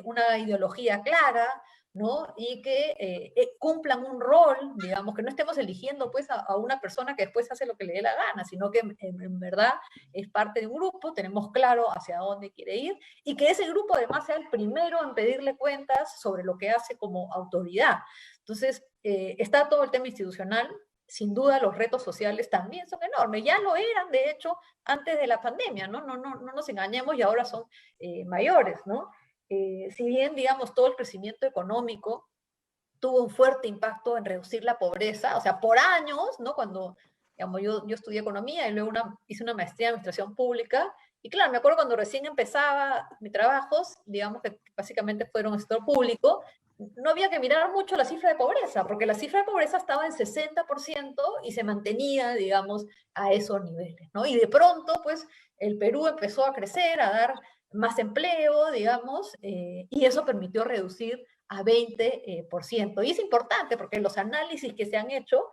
una ideología clara, ¿no? Y que cumplan un rol, digamos, que no estemos eligiendo pues a una persona que después hace lo que le dé la gana, sino que en verdad es parte de un grupo, tenemos claro hacia dónde quiere ir, y que ese grupo además sea el primero en pedirle cuentas sobre lo que hace como autoridad. Entonces, está todo el tema institucional. Sin duda los retos sociales también son enormes, ya lo eran de hecho antes de la pandemia, ¿no? No nos engañemos, y ahora son mayores, ¿no? Si bien, digamos, todo el crecimiento económico tuvo un fuerte impacto en reducir la pobreza, o sea, por años, ¿no? Cuando, digamos, yo estudié economía y luego hice una maestría en administración pública, y claro, me acuerdo cuando recién empezaba mis trabajos, digamos que básicamente fueron en el sector público, no había que mirar mucho la cifra de pobreza, porque la cifra de pobreza estaba en 60% y se mantenía, digamos, a esos niveles, ¿no? Y de pronto, pues, el Perú empezó a crecer, a dar más empleo, digamos, y eso permitió reducir a 20%. Y es importante porque los análisis que se han hecho,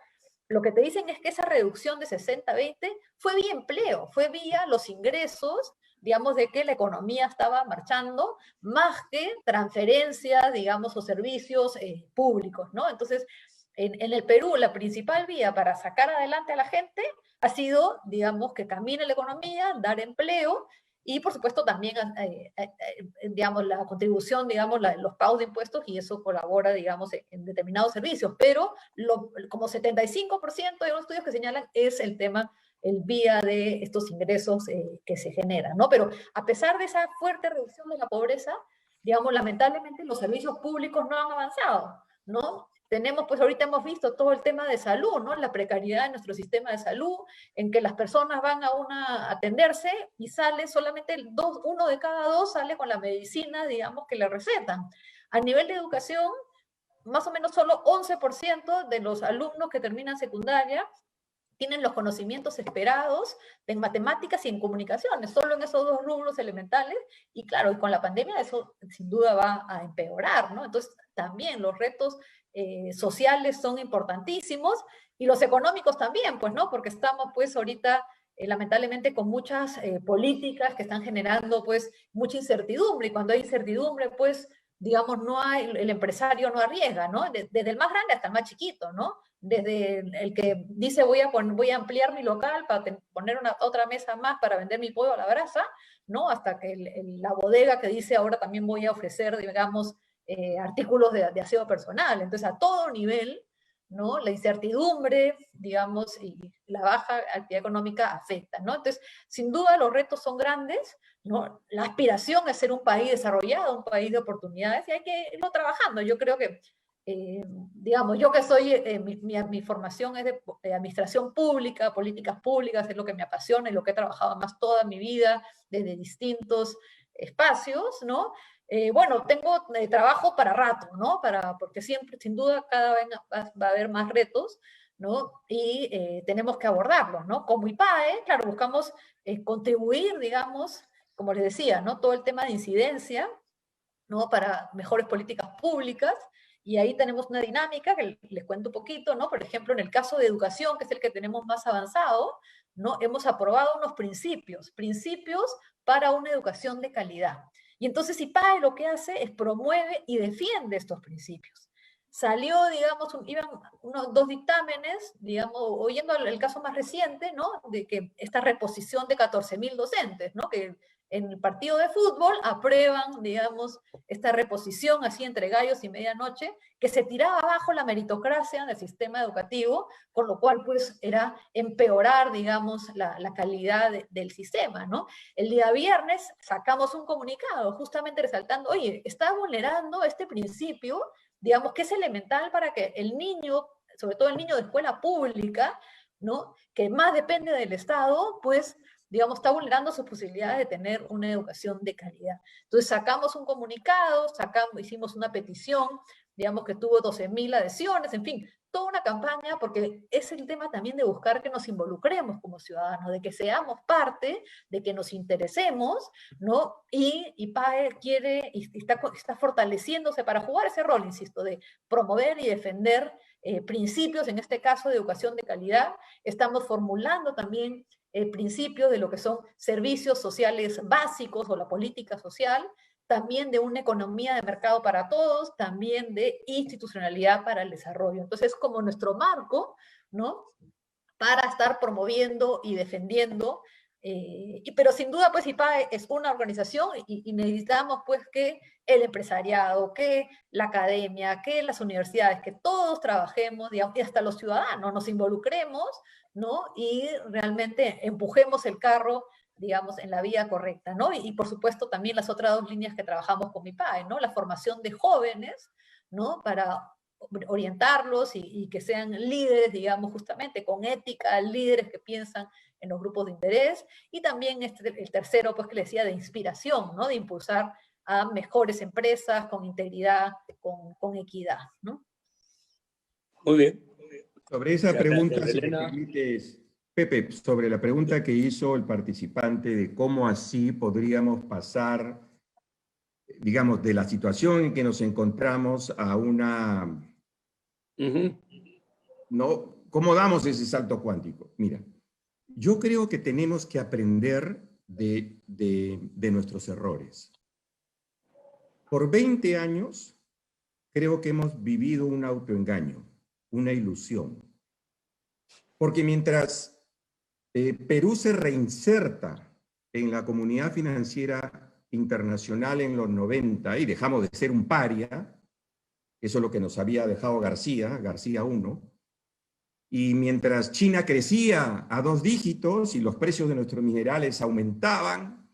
lo que te dicen es que esa reducción de 60 a 20 fue vía empleo, fue vía los ingresos, digamos, de que la economía estaba marchando, más que transferencias, digamos, o servicios públicos, ¿no? Entonces, en el Perú, la principal vía para sacar adelante a la gente ha sido, digamos, que camine la economía, dar empleo, y por supuesto también, digamos, la contribución, digamos, los pagos de impuestos, y eso colabora, digamos, en determinados servicios, pero como 75% de los estudios que señalan es el tema, el vía de estos ingresos que se generan, ¿no? Pero a pesar de esa fuerte reducción de la pobreza, digamos, lamentablemente los servicios públicos no han avanzado, ¿no? Tenemos, pues ahorita hemos visto todo el tema de salud, ¿no? La precariedad de nuestro sistema de salud, en que las personas van a atenderse y sale solamente uno de cada dos sale con la medicina, digamos, que le recetan. A nivel de educación, más o menos solo 11% de los alumnos que terminan secundaria tienen los conocimientos esperados en matemáticas y en comunicaciones, solo en esos dos rubros elementales, y claro, y con la pandemia eso sin duda va a empeorar, ¿no? Entonces, también los retos sociales son importantísimos, y los económicos también, pues, ¿no? Porque estamos, pues, ahorita, lamentablemente, con muchas políticas que están generando, pues, mucha incertidumbre, y cuando hay incertidumbre, pues, digamos, el empresario no arriesga, ¿no? Desde el más grande hasta el más chiquito, ¿no? Desde el que dice voy a ampliar mi local para poner otra mesa más para vender mi pollo a la brasa, ¿no? Hasta que la bodega que dice ahora también voy a ofrecer, digamos, artículos de aseo personal. Entonces, a todo nivel, ¿no? La incertidumbre, digamos, y la baja actividad económica afecta, ¿no? Entonces, sin duda los retos son grandes, ¿no? La aspiración es ser un país desarrollado, un país de oportunidades, y hay que irlo trabajando. Yo creo que digamos, yo que soy, mi formación es de administración pública, políticas públicas, es lo que me apasiona y lo que he trabajado más toda mi vida, desde distintos espacios, ¿no? Bueno, tengo trabajo para rato, ¿no? Porque siempre, sin duda, cada vez va a haber más retos, ¿no? Y tenemos que abordarlos, ¿no? Como IPAE, claro, buscamos contribuir, digamos, como les decía, ¿no? Todo el tema de incidencia, ¿no? Para mejores políticas públicas. Y ahí tenemos una dinámica que les cuento un poquito, ¿no? Por ejemplo, en el caso de educación, que es el que tenemos más avanzado, ¿no? Hemos aprobado unos principios para una educación de calidad. Y entonces IPAE lo que hace es promueve y defiende estos principios. Salió, digamos, iban dos dictámenes, digamos, oyendo el caso más reciente, ¿no? De que esta reposición de 14.000 docentes, ¿no? Que en el partido de fútbol aprueban, digamos, esta reposición así entre gallos y medianoche, que se tiraba abajo la meritocracia del sistema educativo, con lo cual pues era empeorar, digamos, la calidad del sistema, ¿no? El día viernes sacamos un comunicado justamente resaltando, oye, está vulnerando este principio, digamos, que es elemental para que el niño, sobre todo el niño de escuela pública, ¿no? Que más depende del Estado, pues digamos, está vulnerando sus posibilidades de tener una educación de calidad. Entonces sacamos un comunicado, hicimos una petición, digamos que tuvo 12.000 adhesiones, en fin, toda una campaña, porque es el tema también de buscar que nos involucremos como ciudadanos, de que seamos parte, de que nos interesemos, ¿no? Y PAE quiere, y está fortaleciéndose para jugar ese rol, insisto, de promover y defender principios, en este caso de educación de calidad. Estamos formulando también principios de lo que son servicios sociales básicos o la política social, también de una economía de mercado para todos, también de institucionalidad para el desarrollo. Entonces, como nuestro marco, ¿no? Para estar promoviendo y defendiendo, pero sin duda, pues, IPAE es una organización y necesitamos, pues, que el empresariado, que la academia, que las universidades, que todos trabajemos, digamos, y hasta los ciudadanos nos involucremos, ¿no? Y realmente empujemos el carro, digamos, en la vía correcta, ¿no? Y por supuesto también las otras dos líneas que trabajamos con IPAE, ¿no? La formación de jóvenes, ¿no? Para orientarlos y que sean líderes, digamos, justamente con ética, líderes que piensan en los grupos de interés, y también el tercero, pues, que le decía, de inspiración, ¿no? De impulsar a mejores empresas con integridad, con equidad, ¿no? Muy bien. Sobre esa Muchas pregunta, gracias, si me Elena. permites, Pepe, sobre la pregunta que hizo el participante de cómo así podríamos pasar, digamos, de la situación en que nos encontramos a una, ¿no? ¿Cómo damos ese salto cuántico? Mira, yo creo que tenemos que aprender de nuestros errores. Por 20 años, creo que hemos vivido un autoengaño, una ilusión. Porque mientras Perú se reinserta en la comunidad financiera internacional en los 90 y dejamos de ser un paria, eso es lo que nos había dejado García 1, y mientras China crecía a 2 dígitos y los precios de nuestros minerales aumentaban,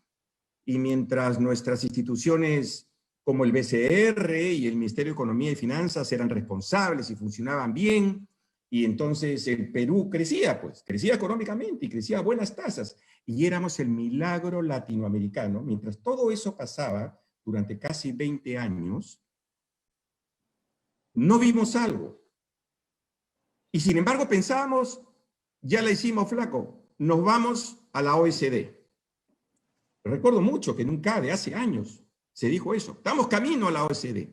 y mientras nuestras instituciones como el BCR y el Ministerio de Economía y Finanzas eran responsables y funcionaban bien, y entonces el Perú crecía, pues, crecía económicamente y crecía a buenas tasas, y éramos el milagro latinoamericano. Mientras todo eso pasaba durante casi 20 años, no vimos algo. Y sin embargo pensábamos, ya la hicimos, flaco, nos vamos a la OECD. Recuerdo mucho que en un CADE hace años se dijo eso, estamos camino a la OECD.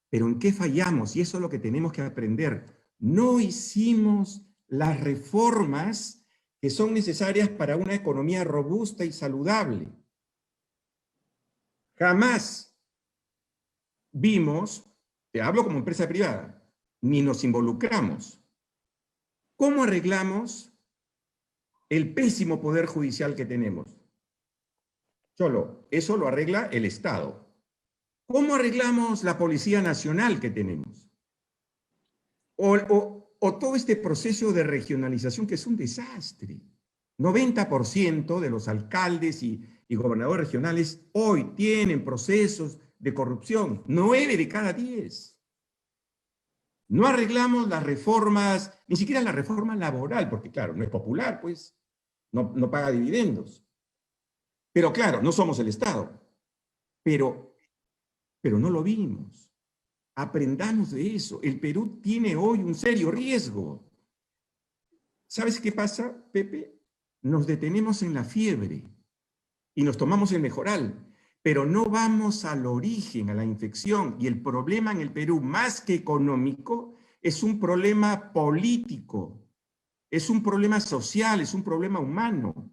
Pero ¿en qué fallamos? Y eso es lo que tenemos que aprender. No hicimos las reformas que son necesarias para una economía robusta y saludable. Jamás vimos, te hablo como empresa privada, ni nos involucramos. ¿Cómo arreglamos el pésimo poder judicial que tenemos? Solo, eso lo arregla el Estado. ¿Cómo arreglamos la Policía Nacional que tenemos? O todo este proceso de regionalización que es un desastre. 90% de los alcaldes y gobernadores regionales hoy tienen procesos de corrupción. 9 de cada 10. No arreglamos las reformas, ni siquiera la reforma laboral, porque claro, no es popular, pues, no paga dividendos. Pero claro, no somos el Estado. Pero no lo vimos. Aprendamos de eso. El Perú tiene hoy un serio riesgo. ¿Sabes qué pasa, Pepe? Nos detenemos en la fiebre y nos tomamos el mejoral, pero no vamos al origen, a la infección. Y el problema en el Perú, más que económico, es un problema político, es un problema social, es un problema humano.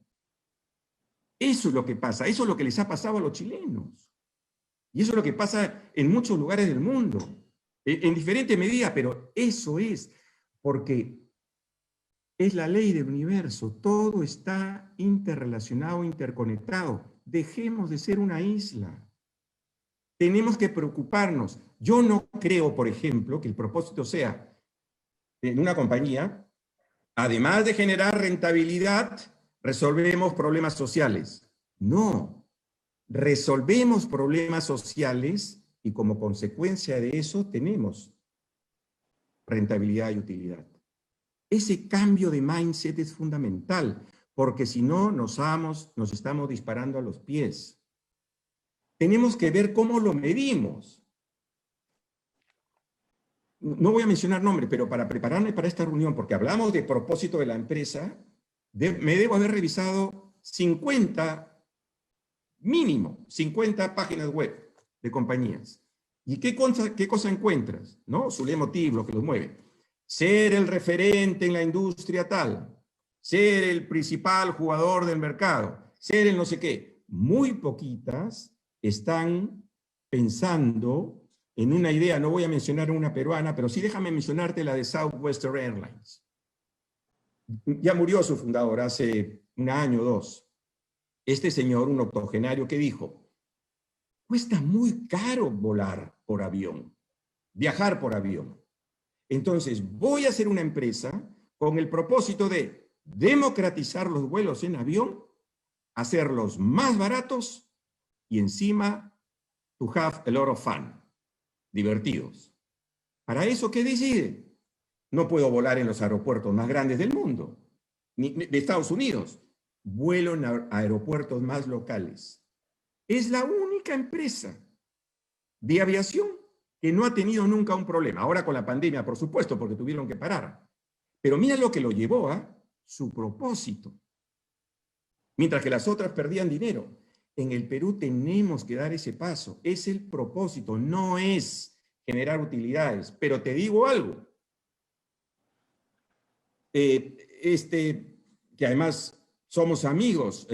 Eso es lo que pasa, eso es lo que les ha pasado a los chilenos. Y eso es lo que pasa en muchos lugares del mundo, en diferente medida, pero eso es, porque es la ley del universo, todo está interrelacionado, interconectado. Dejemos de ser una isla. Tenemos que preocuparnos. Yo no creo, por ejemplo, que el propósito sea en una compañía, además de generar rentabilidad, resolvemos problemas sociales. No, resolvemos problemas sociales y como consecuencia de eso tenemos rentabilidad y utilidad. Ese cambio de mindset es fundamental, porque si no nos estamos disparando a los pies. Tenemos que ver cómo lo medimos. No voy a mencionar nombres, pero para prepararme para esta reunión, porque hablamos de propósito de la empresa, me debo haber revisado 50, mínimo, 50 páginas web de compañías. ¿Y qué cosa encuentras? ¿No? Su leitmotiv, lo que los mueve. Ser el referente en la industria tal, ser el principal jugador del mercado, ser el no sé qué. Muy poquitas están pensando en una idea, no voy a mencionar una peruana, pero sí déjame mencionarte la de Southwestern Airlines. Ya murió su fundador hace un año o dos. Este señor, un octogenario, que dijo, cuesta muy caro volar por avión, viajar por avión. Entonces voy a hacer una empresa con el propósito de democratizar los vuelos en avión, hacerlos más baratos y encima to have a lot of fun. Divertidos. ¿Para eso qué decide? No puedo volar en los aeropuertos más grandes del mundo, ni de Estados Unidos. Vuelo en aeropuertos más locales. Es la única empresa de aviación que no ha tenido nunca un problema. Ahora con la pandemia, por supuesto, porque tuvieron que parar. Pero mira lo que lo llevó a su propósito. Mientras que las otras perdían dinero. En el Perú tenemos que dar ese paso. Es el propósito, no es generar utilidades. Pero te digo algo. Que además somos amigos,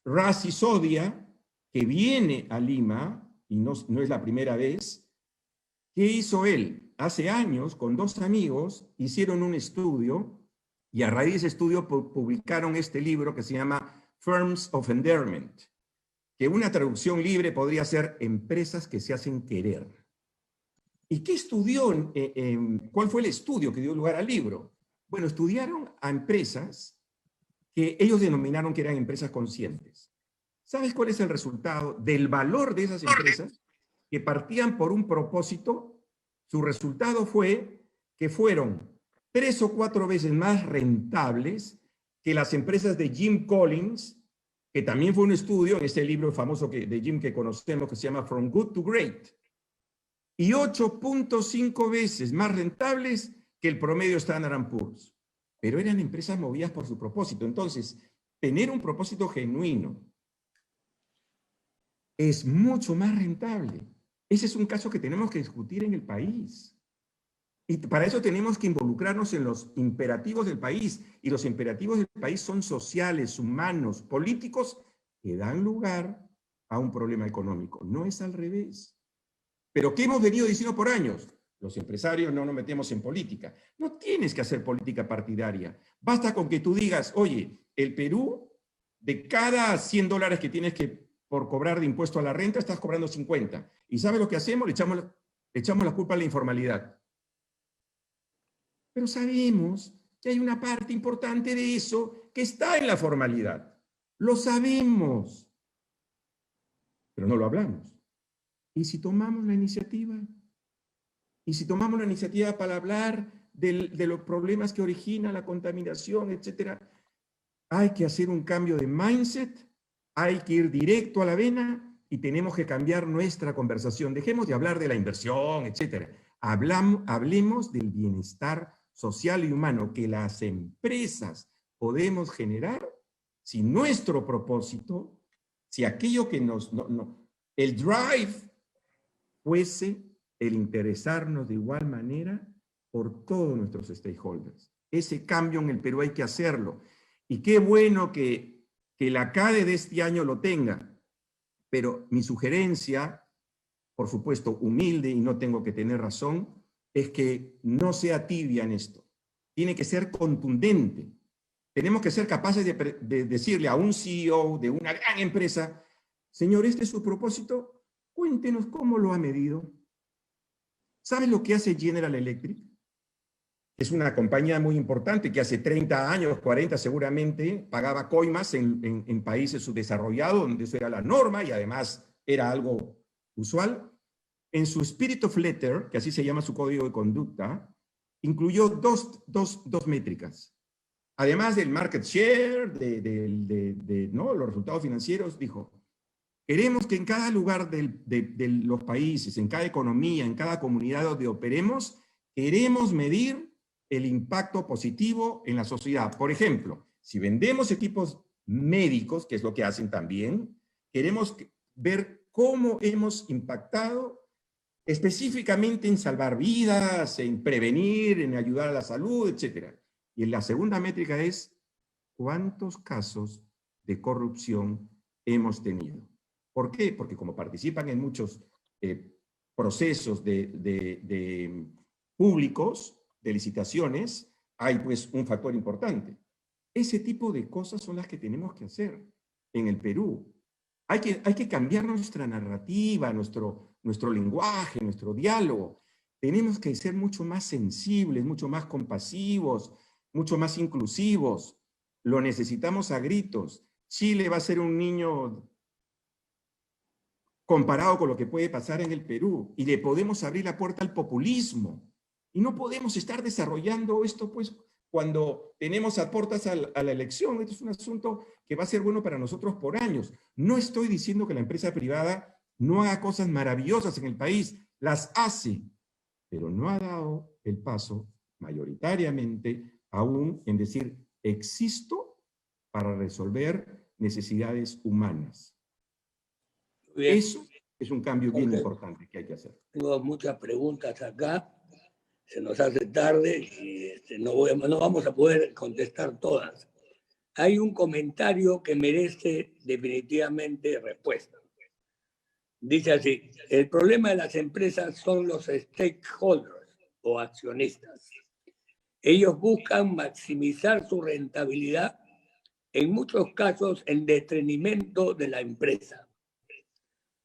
Razi Sodia, que viene a Lima, y no es la primera vez, ¿qué hizo él? Hace años, con dos amigos, hicieron un estudio, y a raíz de ese estudio publicaron este libro que se llama Firms of Endearment, que una traducción libre podría ser empresas que se hacen querer. ¿Y qué estudió? ¿Cuál fue el estudio que dio lugar al libro? Bueno, estudiaron a empresas que ellos denominaron que eran empresas conscientes. ¿Sabes cuál es el resultado del valor de esas empresas? Que partían por un propósito. Su resultado fue que fueron 3 o 4 veces más rentables que las empresas de Jim Collins, que también fue un estudio en este libro famoso de Jim que conocemos, que se llama From Good to Great, y 8.5 veces más rentables que el promedio Standard & Poor's. Pero eran empresas movidas por su propósito. Entonces, tener un propósito genuino es mucho más rentable. Ese es un caso que tenemos que discutir en el país. Y para eso tenemos que involucrarnos en los imperativos del país. Y los imperativos del país son sociales, humanos, políticos, que dan lugar a un problema económico. No es al revés. Pero ¿qué hemos venido diciendo por años? Los empresarios no nos metemos en política. No tienes que hacer política partidaria. Basta con que tú digas, oye, el Perú, de cada $100 que tienes que por cobrar de impuesto a la renta, estás cobrando 50. ¿Y sabes lo que hacemos? Le echamos la culpa a la informalidad. Pero sabemos que hay una parte importante de eso que está en la formalidad. Lo sabemos. Pero no lo hablamos. ¿Y si tomamos la iniciativa? ¿Y si tomamos la iniciativa para hablar de los problemas que origina la contaminación, etcétera? Hay que hacer un cambio de mindset, hay que ir directo a la vena y tenemos que cambiar nuestra conversación. Dejemos de hablar de la inversión, etcétera. Hablemos del bienestar social y humano que las empresas podemos generar si nuestro propósito, si aquello que el drive fuese el interesarnos de igual manera por todos nuestros stakeholders. Ese cambio en el Perú hay que hacerlo. Y qué bueno que la CADE de este año lo tenga. Pero mi sugerencia, por supuesto humilde y no tengo que tener razón, es que no sea tibia en esto. Tiene que ser contundente. Tenemos que ser capaces de decirle a un CEO de una gran empresa, señor, este es su propósito, cuéntenos cómo lo ha medido. ¿Sabes lo que hace General Electric? Es una compañía muy importante que hace 30 años, 40 seguramente, pagaba coimas en países subdesarrollados, donde eso era la norma y además era algo usual. En su Spirit of Letter, que así se llama su código de conducta, incluyó dos métricas. además del market share, ¿no? Los resultados financieros, dijo, queremos que en cada lugar de los países, en cada economía, en cada comunidad donde operemos, queremos medir el impacto positivo en la sociedad. Por ejemplo, si vendemos equipos médicos, que es lo que hacen también, queremos ver cómo hemos impactado específicamente en salvar vidas, en prevenir, en ayudar a la salud, etc. Y la segunda métrica es cuántos casos de corrupción hemos tenido. ¿Por qué? Porque como participan en muchos procesos públicos, de licitaciones, hay pues un factor importante. Ese tipo de cosas son las que tenemos que hacer en el Perú. Hay que cambiar nuestra narrativa, nuestro lenguaje, nuestro diálogo. Tenemos que ser mucho más sensibles, mucho más compasivos, mucho más inclusivos. Lo necesitamos a gritos. Chile va a ser un niño comparado con lo que puede pasar en el Perú, y le podemos abrir la puerta al populismo. Y no podemos estar desarrollando esto, pues, cuando tenemos a puertas a la elección. Esto es un asunto que va a ser bueno para nosotros por años. No estoy diciendo que la empresa privada no haga cosas maravillosas en el país, las hace, pero no ha dado el paso mayoritariamente aún en decir, existo para resolver necesidades humanas. Bien. Eso es un cambio bien importante que hay que hacer. Tengo muchas preguntas acá, se nos hace tarde y no vamos a poder contestar todas. Hay un comentario que merece definitivamente respuesta. Dice así, el problema de las empresas son los stakeholders o accionistas. Ellos buscan maximizar su rentabilidad, en muchos casos en detrimento de la empresa.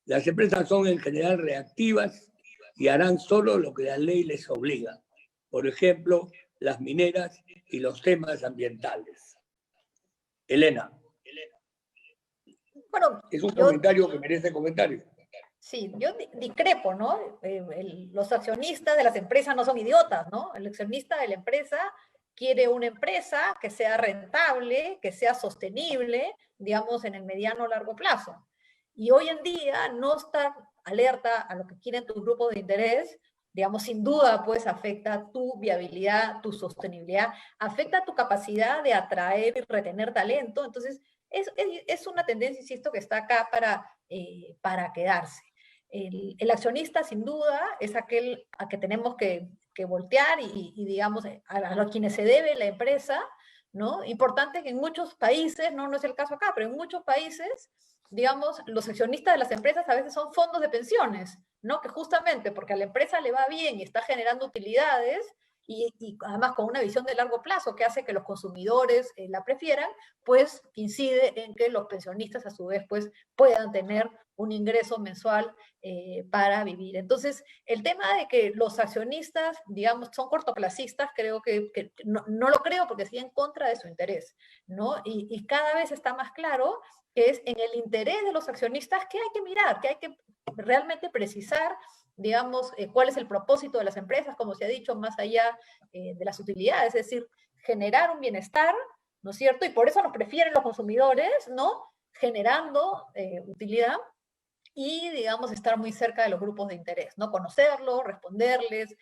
Las empresas son en general reactivas y harán solo lo que la ley les obliga. Por ejemplo, las mineras y los temas ambientales. Elena. Bueno, es un comentario que merece comentario. Sí, yo discrepo, ¿no? Los accionistas de las empresas no son idiotas, ¿no? El accionista de la empresa quiere una empresa que sea rentable, que sea sostenible, digamos, en el mediano o largo plazo. Y hoy en día no estar alerta a lo que quieren tus grupos de interés, digamos, sin duda, pues afecta tu viabilidad, tu sostenibilidad, afecta tu capacidad de atraer y retener talento. Entonces, es una tendencia, insisto, que está acá para quedarse. El accionista, sin duda, es aquel a que tenemos que voltear y digamos, a quienes se debe la empresa, ¿no? Importante que en muchos países, no es el caso acá, pero en muchos países, digamos, los accionistas de las empresas a veces son fondos de pensiones, ¿no? Que justamente porque a la empresa le va bien y está generando utilidades, y además con una visión de largo plazo que hace que los consumidores la prefieran, pues incide en que los pensionistas a su vez pues puedan tener un ingreso mensual para vivir. Entonces, el tema de que los accionistas, digamos, son cortoplacistas, creo que no lo creo porque estoy en contra de su interés, ¿no? Y cada vez está más claro que es en el interés de los accionistas que hay que mirar, que hay que realmente precisar, digamos, cuál es el propósito de las empresas, como se ha dicho, más allá de las utilidades, es decir, generar un bienestar, ¿no es cierto? Y por eso nos prefieren los consumidores, ¿no? Generando utilidad y, digamos, estar muy cerca de los grupos de interés, ¿no? Conocerlos, responderles,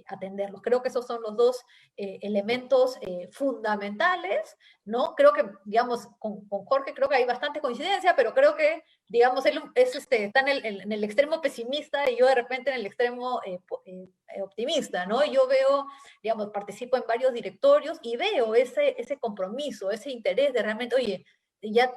atenderlos. Creo que esos son los dos elementos fundamentales, ¿no? Creo que, digamos, con Jorge creo que hay bastante coincidencia, pero creo que, digamos, él está en el extremo pesimista y yo de repente en el extremo optimista, ¿no? Yo veo, digamos, participo en varios directorios y veo ese compromiso, ese interés de realmente, oye, ya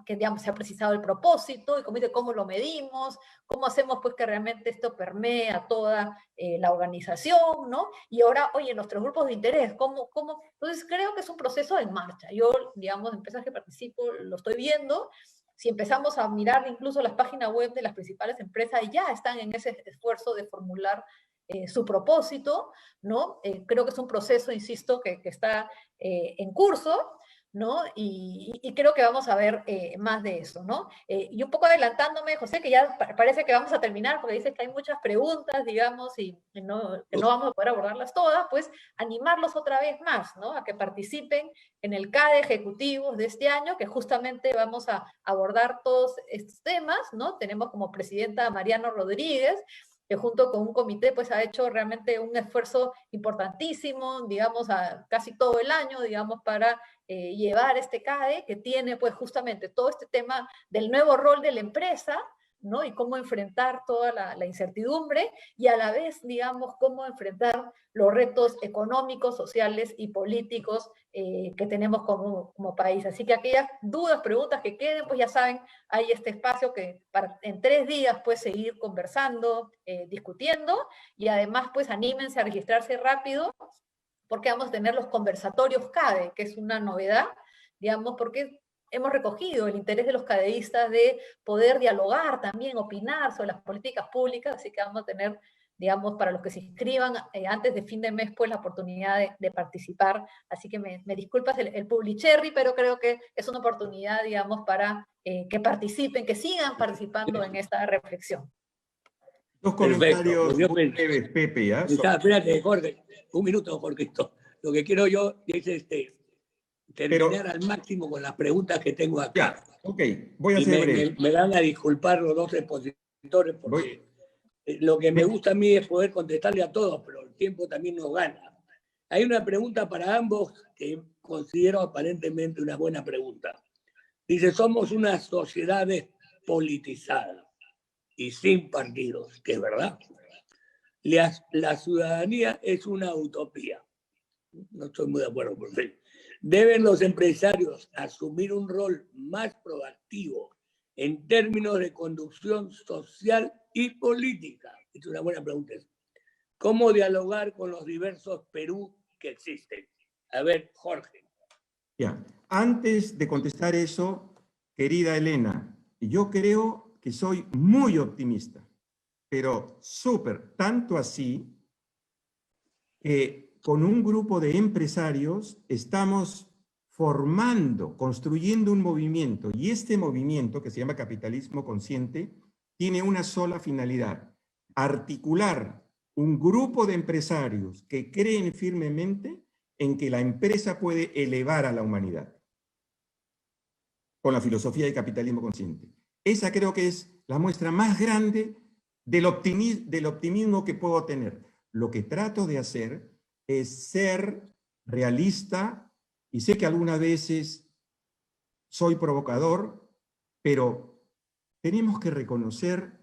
que digamos, se ha precisado el propósito y como dice, cómo lo medimos, cómo hacemos pues que realmente esto permee a toda la organización, ¿no? Y ahora, oye, nuestros grupos de interés, ¿cómo? Entonces creo que es un proceso en marcha. Yo, digamos, empresas que participo, lo estoy viendo. Si empezamos a mirar incluso las páginas web de las principales empresas, ya están en ese esfuerzo de formular su propósito, ¿no? Creo que es un proceso, insisto, que está en curso, ¿no? Y creo que vamos a ver más de eso, ¿no? Y un poco adelantándome, José, que ya parece que vamos a terminar, porque dice que hay muchas preguntas, digamos, y que no vamos a poder abordarlas todas, pues animarlos otra vez más, ¿no? A que participen en el CADE Ejecutivos de este año, que justamente vamos a abordar todos estos temas, ¿no? Tenemos como presidenta a Mariano Rodríguez, que junto con un comité pues ha hecho realmente un esfuerzo importantísimo, digamos, a casi todo el año, digamos, para llevar este CADE, que tiene pues justamente todo este tema del nuevo rol de la empresa, ¿no? Y cómo enfrentar toda la incertidumbre y a la vez, digamos, cómo enfrentar los retos económicos, sociales y políticos que tenemos como país. Así que aquellas dudas, preguntas que queden, pues ya saben, hay este espacio que en 3 días pues seguir conversando, discutiendo, y además pues anímense a registrarse rápido, porque vamos a tener los conversatorios CADE, que es una novedad, digamos, porque hemos recogido el interés de los cadeístas de poder dialogar también, opinar sobre las políticas públicas, así que vamos a tener, digamos, para los que se inscriban antes de fin de mes, pues la oportunidad de participar. Así que me disculpas el Publicherry, pero creo que es una oportunidad, digamos, para que participen, que sigan participando en esta reflexión. Dos Perfecto. comentarios Pues muy breves, Pepe, ¿ya? espérate, Jorge, un minuto, Jorgito. Lo que quiero yo es terminar al máximo con las preguntas que tengo acá. Ya, ok, voy a ser breve. Me van a disculpar los dos expositores porque lo que me gusta a mí es poder contestarle a todos, pero el tiempo también nos gana. Hay una pregunta para ambos que considero aparentemente una buena pregunta. Dice, somos una sociedad politizada y sin partidos, que es verdad. La ciudadanía es una utopía. No estoy muy de acuerdo, por fin. ¿Deben los empresarios asumir un rol más proactivo en términos de conducción social y política? Es una buena pregunta. ¿Cómo dialogar con los diversos Perú que existen? A ver, Jorge. Ya, antes de contestar eso, querida Elena, yo creo que soy muy optimista, pero súper, tanto así que con un grupo de empresarios estamos formando, construyendo un movimiento, y este movimiento, que se llama Capitalismo Consciente, tiene una sola finalidad: articular un grupo de empresarios que creen firmemente en que la empresa puede elevar a la humanidad con la filosofía del capitalismo consciente. Esa creo que es la muestra más grande del optimismo que puedo tener. Lo que trato de hacer es ser realista, y sé que algunas veces soy provocador, pero tenemos que reconocer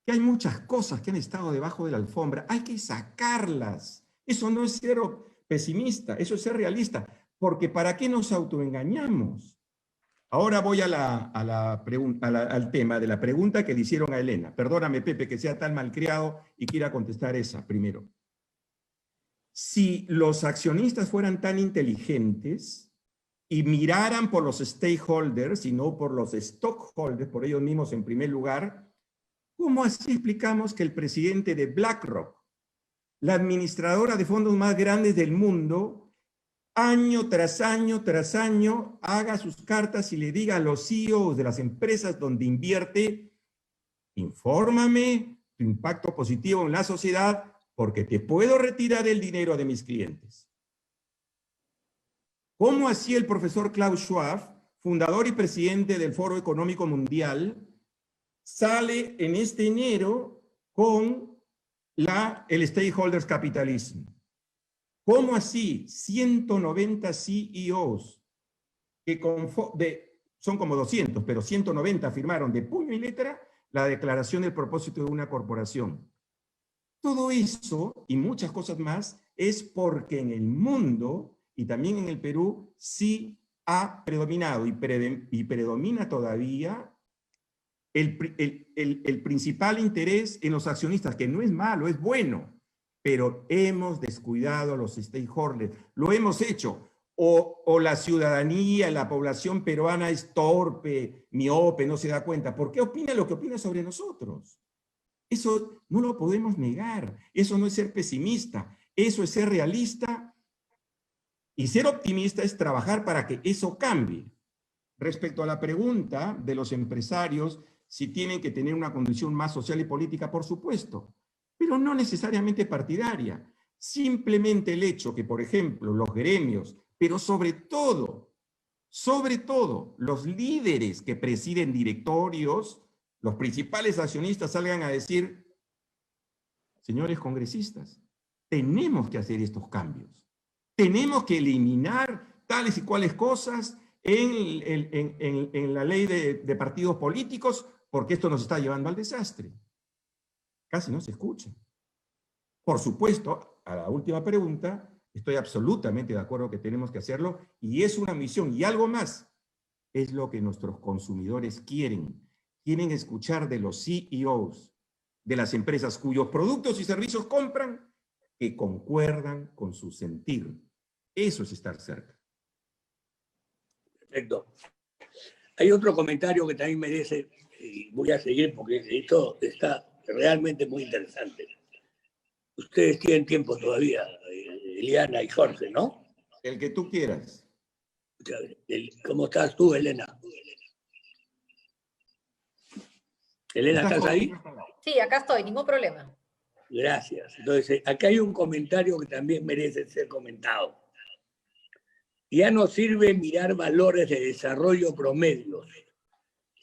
que hay muchas cosas que han estado debajo de la alfombra. Hay que sacarlas. Eso no es ser pesimista, eso es ser realista, porque ¿para qué nos autoengañamos? Ahora voy al tema de la pregunta que le hicieron a Elena. Perdóname, Pepe, que sea tan malcriado y quiera contestar esa primero. Si los accionistas fueran tan inteligentes y miraran por los stakeholders y no por los stockholders, por ellos mismos en primer lugar, ¿cómo así explicamos que el presidente de BlackRock, la administradora de fondos más grandes del mundo, año tras año tras año, haga sus cartas y le diga a los CEOs de las empresas donde invierte: infórmame tu impacto positivo en la sociedad porque te puedo retirar el dinero de mis clientes? ¿Cómo así el profesor Klaus Schwab, fundador y presidente del Foro Económico Mundial, sale en este enero con el Stakeholders Capitalism? ¿Cómo así 190 CEOs, son como 200, pero 190 firmaron de puño y letra la declaración del propósito de una corporación? Todo eso y muchas cosas más es porque en el mundo y también en el Perú sí ha predominado y predomina todavía el principal interés en los accionistas, que no es malo, es bueno, pero hemos descuidado a los stakeholders, lo hemos hecho, o la ciudadanía, la población peruana es torpe, miope, no se da cuenta. ¿Por qué opina lo que opina sobre nosotros? Eso no lo podemos negar, eso no es ser pesimista, eso es ser realista Y ser optimista es trabajar para que eso cambie. Respecto a la pregunta de los empresarios, si tienen que tener una condición más social y política, por supuesto, pero no necesariamente partidaria. Simplemente el hecho que, por ejemplo, los gremios, pero sobre todo, los líderes que presiden directorios, los principales accionistas salgan a decir, señores congresistas, tenemos que hacer estos cambios. Tenemos que eliminar tales y cuales cosas en la ley de partidos políticos, porque esto nos está llevando al desastre. Casi no se escucha. Por supuesto, a la última pregunta, estoy absolutamente de acuerdo que tenemos que hacerlo, y es una misión, y algo más, es lo que nuestros consumidores quieren. Quieren escuchar de los CEOs, de las empresas cuyos productos y servicios compran, que concuerdan con su sentir. Eso es estar cerca. Perfecto. Hay otro comentario que también merece, y voy a seguir porque esto está realmente muy interesante. Ustedes tienen tiempo todavía, Eliana y Jorge, ¿no? El que tú quieras. ¿Cómo estás tú, Elena? Elena, ¿estás ahí? Sí, acá estoy, ningún problema. Gracias. Entonces, acá hay un comentario que también merece ser comentado. Ya no sirve mirar valores de desarrollo promedios.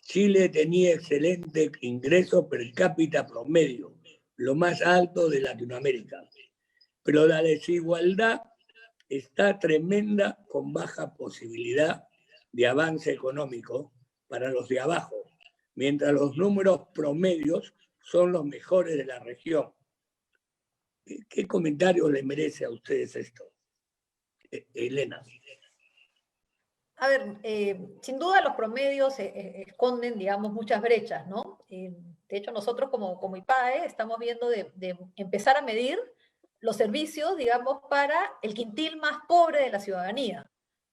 Chile tenía excelente ingreso per cápita promedio, lo más alto de Latinoamérica. Pero la desigualdad está tremenda, con baja posibilidad de avance económico para los de abajo, mientras los números promedios son los mejores de la región. ¿Qué comentario le merece a ustedes esto? Elena. A ver, sin duda los promedios esconden, digamos, muchas brechas, ¿no? De hecho, nosotros como IPAE estamos viendo de empezar a medir los servicios, digamos, para el quintil más pobre de la ciudadanía,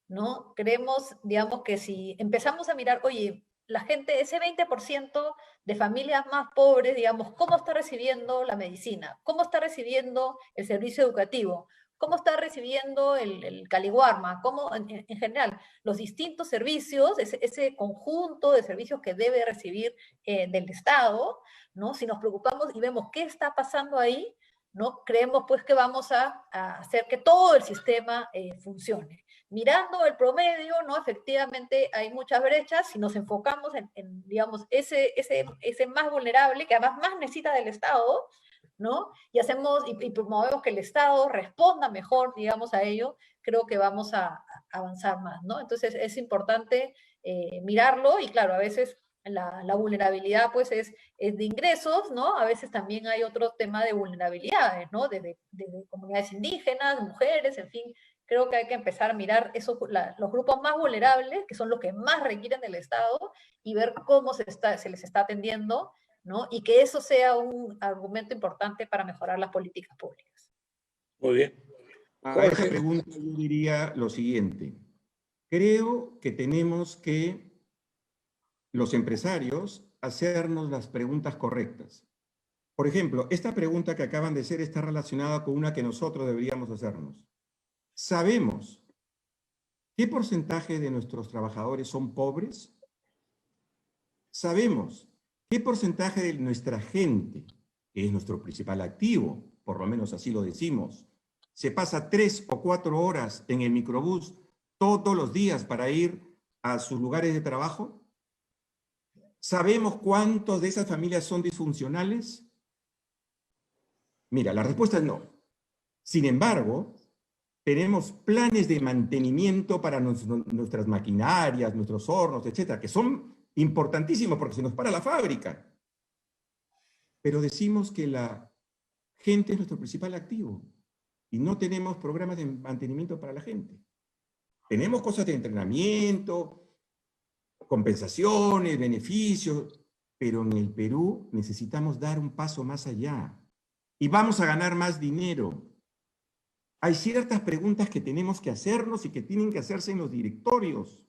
¿no? Creemos, digamos, que si empezamos a mirar, oye, la gente, ese 20% de familias más pobres, digamos, ¿cómo está recibiendo la medicina? ¿Cómo está recibiendo el servicio educativo? ¿Cómo está recibiendo el caliwarma? ¿Cómo, en general, los distintos servicios, ese conjunto de servicios que debe recibir del Estado, ¿no? Si nos preocupamos y vemos qué está pasando ahí, ¿no? Creemos pues que vamos a hacer que todo el sistema funcione. Mirando el promedio, ¿no? Efectivamente hay muchas brechas. Si nos enfocamos en digamos, ese más vulnerable, que además más necesita del Estado, ¿no? Y hacemos y promovemos que el Estado responda mejor, digamos, a ello, creo que vamos a avanzar más, ¿no? Entonces es importante mirarlo, y claro, a veces la vulnerabilidad pues es de ingresos, ¿no? A veces también hay otro tema de vulnerabilidades, ¿no? Desde comunidades indígenas, mujeres, en fin. Creo que hay que empezar a mirar los grupos más vulnerables, que son los que más requieren del Estado, y ver cómo se les está atendiendo, ¿no? Y que eso sea un argumento importante para mejorar las políticas públicas. Muy bien. A esta pregunta yo diría lo siguiente. Creo que tenemos que, los empresarios, hacernos las preguntas correctas. Por ejemplo, esta pregunta que acaban de hacer está relacionada con una que nosotros deberíamos hacernos. ¿Sabemos qué porcentaje de nuestros trabajadores son pobres? ¿Sabemos qué porcentaje de nuestra gente, que es nuestro principal activo, por lo menos así lo decimos, se pasa 3 o 4 horas en el microbús todos los días para ir a sus lugares de trabajo? ¿Sabemos cuántos de esas familias son disfuncionales? Mira, la respuesta es no. Sin embargo, tenemos planes de mantenimiento para nuestras maquinarias, nuestros hornos, etcétera, que son importantísimos porque se nos para la fábrica. Pero decimos que la gente es nuestro principal activo y no tenemos programas de mantenimiento para la gente. Tenemos cosas de entrenamiento, compensaciones, beneficios, pero en el Perú necesitamos dar un paso más allá y vamos a ganar más dinero. Hay ciertas preguntas que tenemos que hacernos y que tienen que hacerse en los directorios.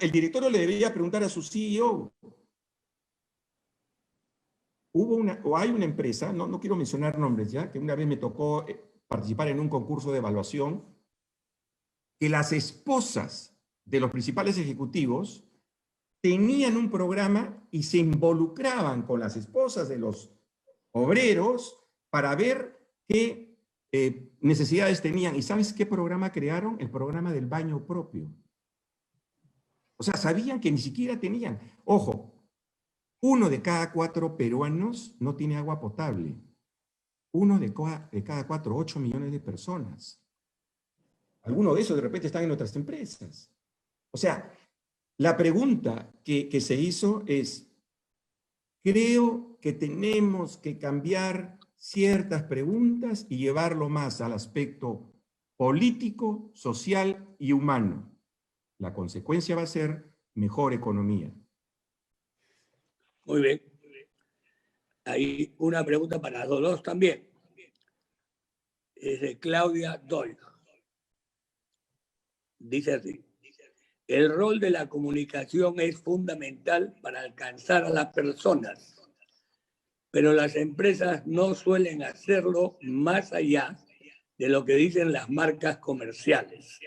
El directorio le debería preguntar a su CEO. Hay una empresa, no quiero mencionar nombres ya, que una vez me tocó participar en un concurso de evaluación que las esposas de los principales ejecutivos tenían un programa y se involucraban con las esposas de los obreros para ver qué necesidades tenían. ¿Y sabes qué programa crearon? El programa del baño propio. O sea, sabían que ni siquiera tenían. Ojo, 1 de cada 4 peruanos no tiene agua potable. 1 de cada 4, 8 millones de personas. Algunos de esos de repente están en otras empresas. O sea, la pregunta que se hizo es, creo que tenemos que cambiar ciertas preguntas y llevarlo más al aspecto político, social y humano. La consecuencia va a ser mejor economía. Muy bien. Hay una pregunta para los dos también. Es de Claudia Doyle. Dice así: el rol de la comunicación es fundamental para alcanzar a las personas, pero las empresas no suelen hacerlo más allá de lo que dicen las marcas comerciales.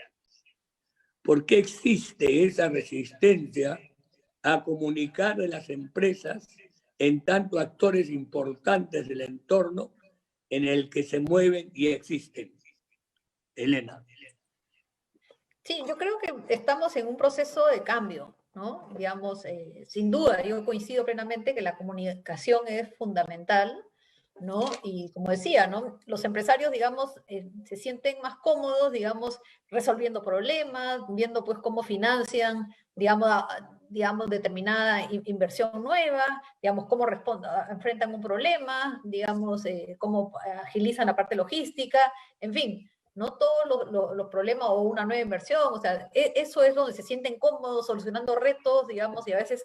¿Por qué existe esa resistencia a comunicar de las empresas en tanto actores importantes del entorno en el que se mueven y existen? Elena. Sí, yo creo que estamos en un proceso de cambio, ¿no? Digamos, sin duda, yo coincido plenamente que la comunicación es fundamental, ¿no? Y como decía, ¿no? Los empresarios, digamos, se sienten más cómodos, digamos, resolviendo problemas, viendo pues cómo financian, digamos determinada inversión nueva, digamos, cómo enfrentan un problema, digamos, cómo agilizan la parte logística, en fin, no todos los problemas o una nueva inversión, o sea, eso es donde se sienten cómodos solucionando retos, digamos, y a veces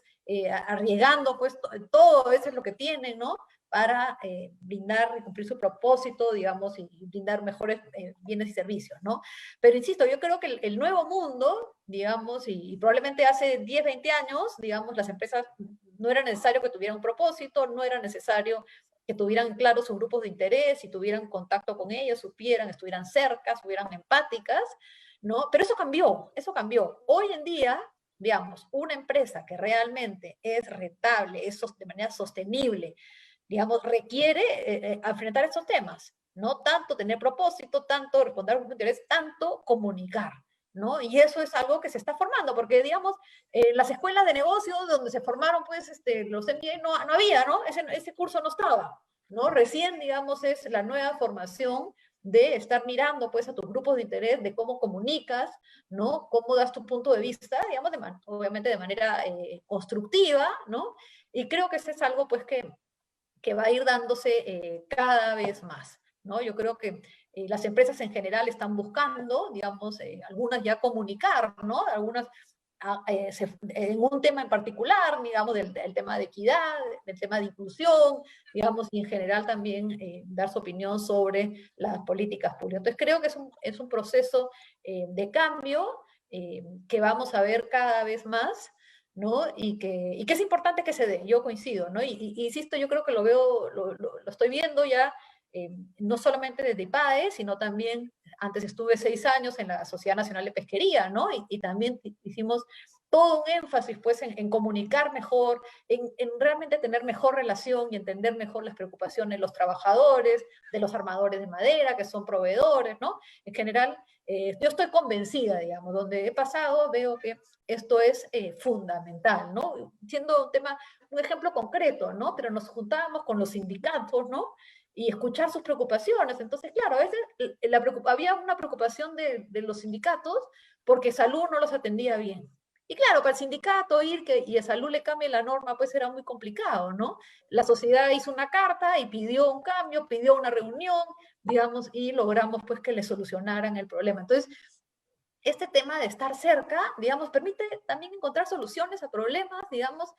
arriesgando pues todo a veces lo que tienen, ¿no? Para brindar y cumplir su propósito, digamos, y brindar mejores bienes y servicios, ¿no? Pero insisto, yo creo que el nuevo mundo, digamos, y probablemente hace 10, 20 años, digamos, las empresas no era necesario que tuvieran un propósito, no era necesario que tuvieran claros sus grupos de interés y tuvieran contacto con ellos, supieran, estuvieran cerca, estuvieran empáticas, ¿no? Pero eso cambió, eso cambió. Hoy en día, digamos, una empresa que realmente es rentable, es de manera sostenible, digamos, requiere enfrentar estos temas, no tanto tener propósito, tanto responder a grupos de interés, tanto comunicar, ¿no? Y eso es algo que se está formando, porque, digamos, las escuelas de negocios donde se formaron, pues, los MBA no había, ¿no? Ese curso no estaba, ¿no? Recién, digamos, es la nueva formación de estar mirando, pues, a tus grupos de interés, de cómo comunicas, ¿no? Cómo das tu punto de vista, digamos, obviamente de manera constructiva, ¿no? Y creo que eso es algo, pues, que va a ir dándose cada vez más, ¿no? Yo creo que las empresas en general están buscando, digamos, algunas ya comunicar, ¿no? Algunas en un tema en particular, digamos, del tema de equidad, del tema de inclusión, digamos, y en general también dar su opinión sobre las políticas públicas. Entonces creo que es un proceso de cambio que vamos a ver cada vez más, ¿no? Y que es importante que se dé, yo coincido, ¿no? Y insisto, yo creo que lo veo, lo estoy viendo ya, no solamente desde IPADE, sino también, antes estuve 6 años en la Sociedad Nacional de Pesquería, ¿no? Y también hicimos todo un énfasis, pues, en comunicar mejor, en realmente tener mejor relación y entender mejor las preocupaciones de los trabajadores, de los armadores de madera, que son proveedores, ¿no? En general, yo estoy convencida, digamos, donde he pasado, veo que esto es fundamental, ¿no? Siendo un ejemplo concreto, ¿no? Pero nos juntábamos con los sindicatos, ¿no? Y escuchar sus preocupaciones. Entonces, claro, a veces había una preocupación de los sindicatos porque salud no los atendía bien. Y claro, para el sindicato y a salud le cambie la norma, pues era muy complicado, ¿no? La sociedad hizo una carta y pidió un cambio, pidió una reunión, digamos, y logramos pues que le solucionaran el problema. Entonces, este tema de estar cerca, digamos, permite también encontrar soluciones a problemas, digamos,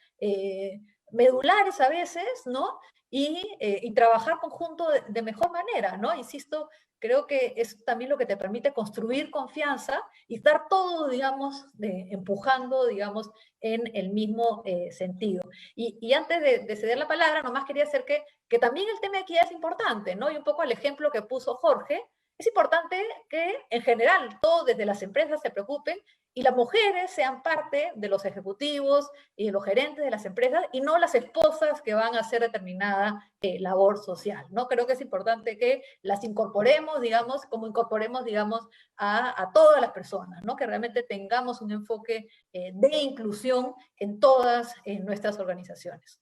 medulares a veces, ¿no? Y trabajar conjunto de mejor manera, ¿no? Insisto, creo que es también lo que te permite construir confianza y estar todos, digamos, empujando, digamos, en el mismo sentido. Y antes de ceder la palabra, nomás quería hacer que también el tema de equidad es importante, ¿no? Y un poco el ejemplo que puso Jorge, Es importante que en general todos desde las empresas se preocupen y las mujeres sean parte de los ejecutivos y de los gerentes de las empresas y no las esposas que van a hacer determinada labor social, ¿no? Creo que es importante que las incorporemos, digamos, como incorporemos, digamos, a todas las personas, ¿no? Que realmente tengamos un enfoque de inclusión en todas nuestras organizaciones.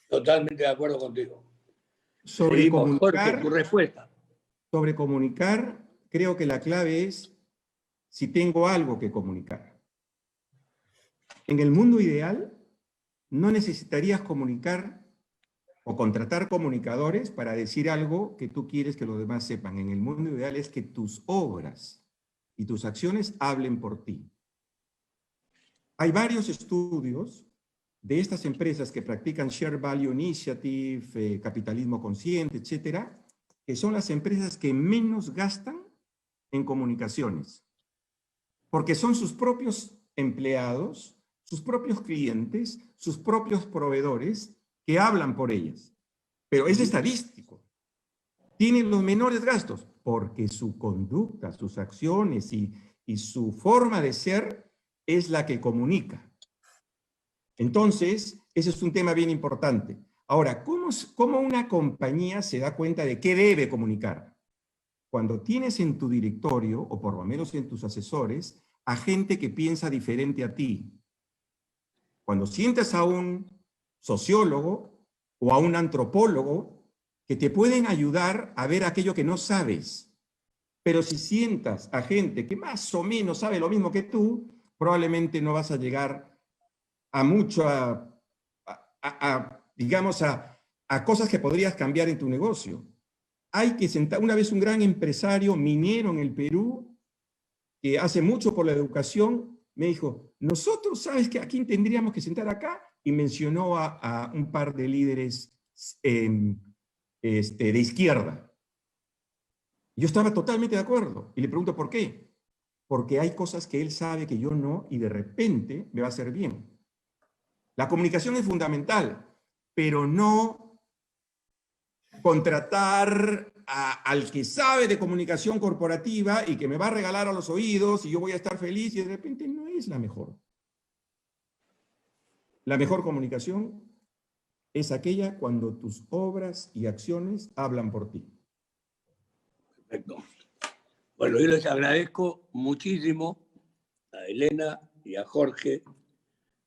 Totalmente de acuerdo contigo. Sobre Seguimos, comunicar, Jorge, tu respuesta. sobre comunicar, creo que la clave es si tengo algo que comunicar. En el mundo ideal, no necesitarías comunicar o contratar comunicadores para decir algo que tú quieres que los demás sepan. En el mundo ideal es que tus obras y tus acciones hablen por ti. Hay varios estudios de estas empresas que practican Share Value Initiative, capitalismo consciente, etcétera, que son las empresas que menos gastan en comunicaciones. Porque son sus propios empleados, sus propios clientes, sus propios proveedores que hablan por ellas. Pero es estadístico. Tienen los menores gastos porque su conducta, sus acciones y su forma de ser es la que comunica. Entonces, ese es un tema bien importante. Ahora, ¿cómo una compañía se da cuenta de qué debe comunicar? Cuando tienes en tu directorio, o por lo menos en tus asesores, a gente que piensa diferente a ti. Cuando sientas a un sociólogo o a un antropólogo que te pueden ayudar a ver aquello que no sabes. Pero si sientas a gente que más o menos sabe lo mismo que tú, probablemente no vas a llegar a mucho, digamos, a cosas que podrías cambiar en tu negocio. Hay que sentar, una vez un gran empresario minero en el Perú, que hace mucho por la educación, me dijo, nosotros, ¿sabes que a quién tendríamos que sentar acá? Y mencionó a un par de líderes de izquierda. Yo estaba totalmente de acuerdo. Y le pregunto, ¿por qué? Porque hay cosas que él sabe que yo no, y de repente me va a hacer bien. La comunicación es fundamental, pero no contratar al que sabe de comunicación corporativa y que me va a regalar a los oídos y yo voy a estar feliz y de repente no es la mejor. La mejor comunicación es aquella cuando tus obras y acciones hablan por ti. Perfecto. Bueno, yo les agradezco muchísimo a Elena y a Jorge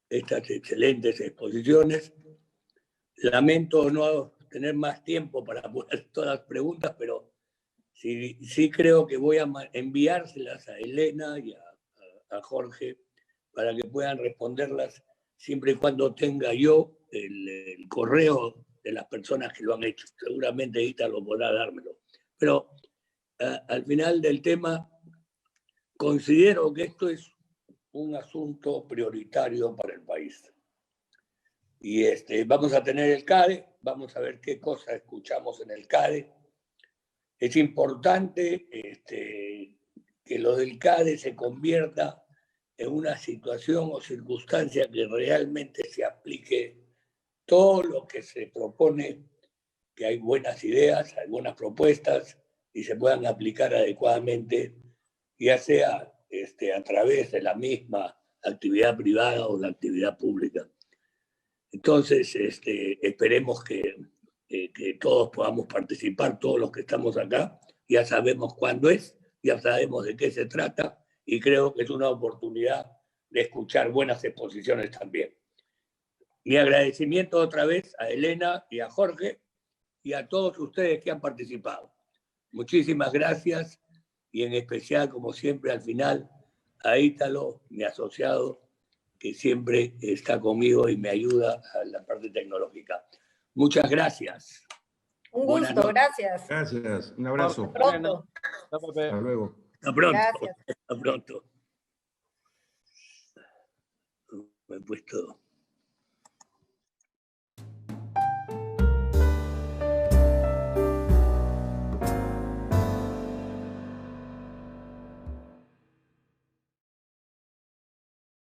estas excelentes exposiciones. Lamento no tener más tiempo para poner todas las preguntas, pero sí creo que voy a enviárselas a Elena y a Jorge para que puedan responderlas siempre y cuando tenga yo el correo de las personas que lo han hecho. Seguramente Ítalo podrá dármelo. Pero al final del tema, considero que esto es un asunto prioritario para el país. Y vamos a tener el CADE, vamos a ver qué cosas escuchamos en el CADE. Es importante que lo del CADE se convierta en una situación o circunstancia que realmente se aplique todo lo que se propone, que hay buenas ideas, hay buenas propuestas y se puedan aplicar adecuadamente, ya sea a través de la misma actividad privada o la actividad pública. Entonces, esperemos que todos podamos participar, todos los que estamos acá. Ya sabemos cuándo es, ya sabemos de qué se trata y creo que es una oportunidad de escuchar buenas exposiciones también. Mi agradecimiento otra vez a Elena y a Jorge y a todos ustedes que han participado. Muchísimas gracias y en especial, como siempre, al final, a Ítalo, mi asociado, que siempre está conmigo y me ayuda a la parte tecnológica. Muchas gracias. Un gusto, gracias. Gracias, un abrazo. Hasta pronto. Hasta luego. Hasta pronto. Gracias. Hasta pronto. Me he puesto...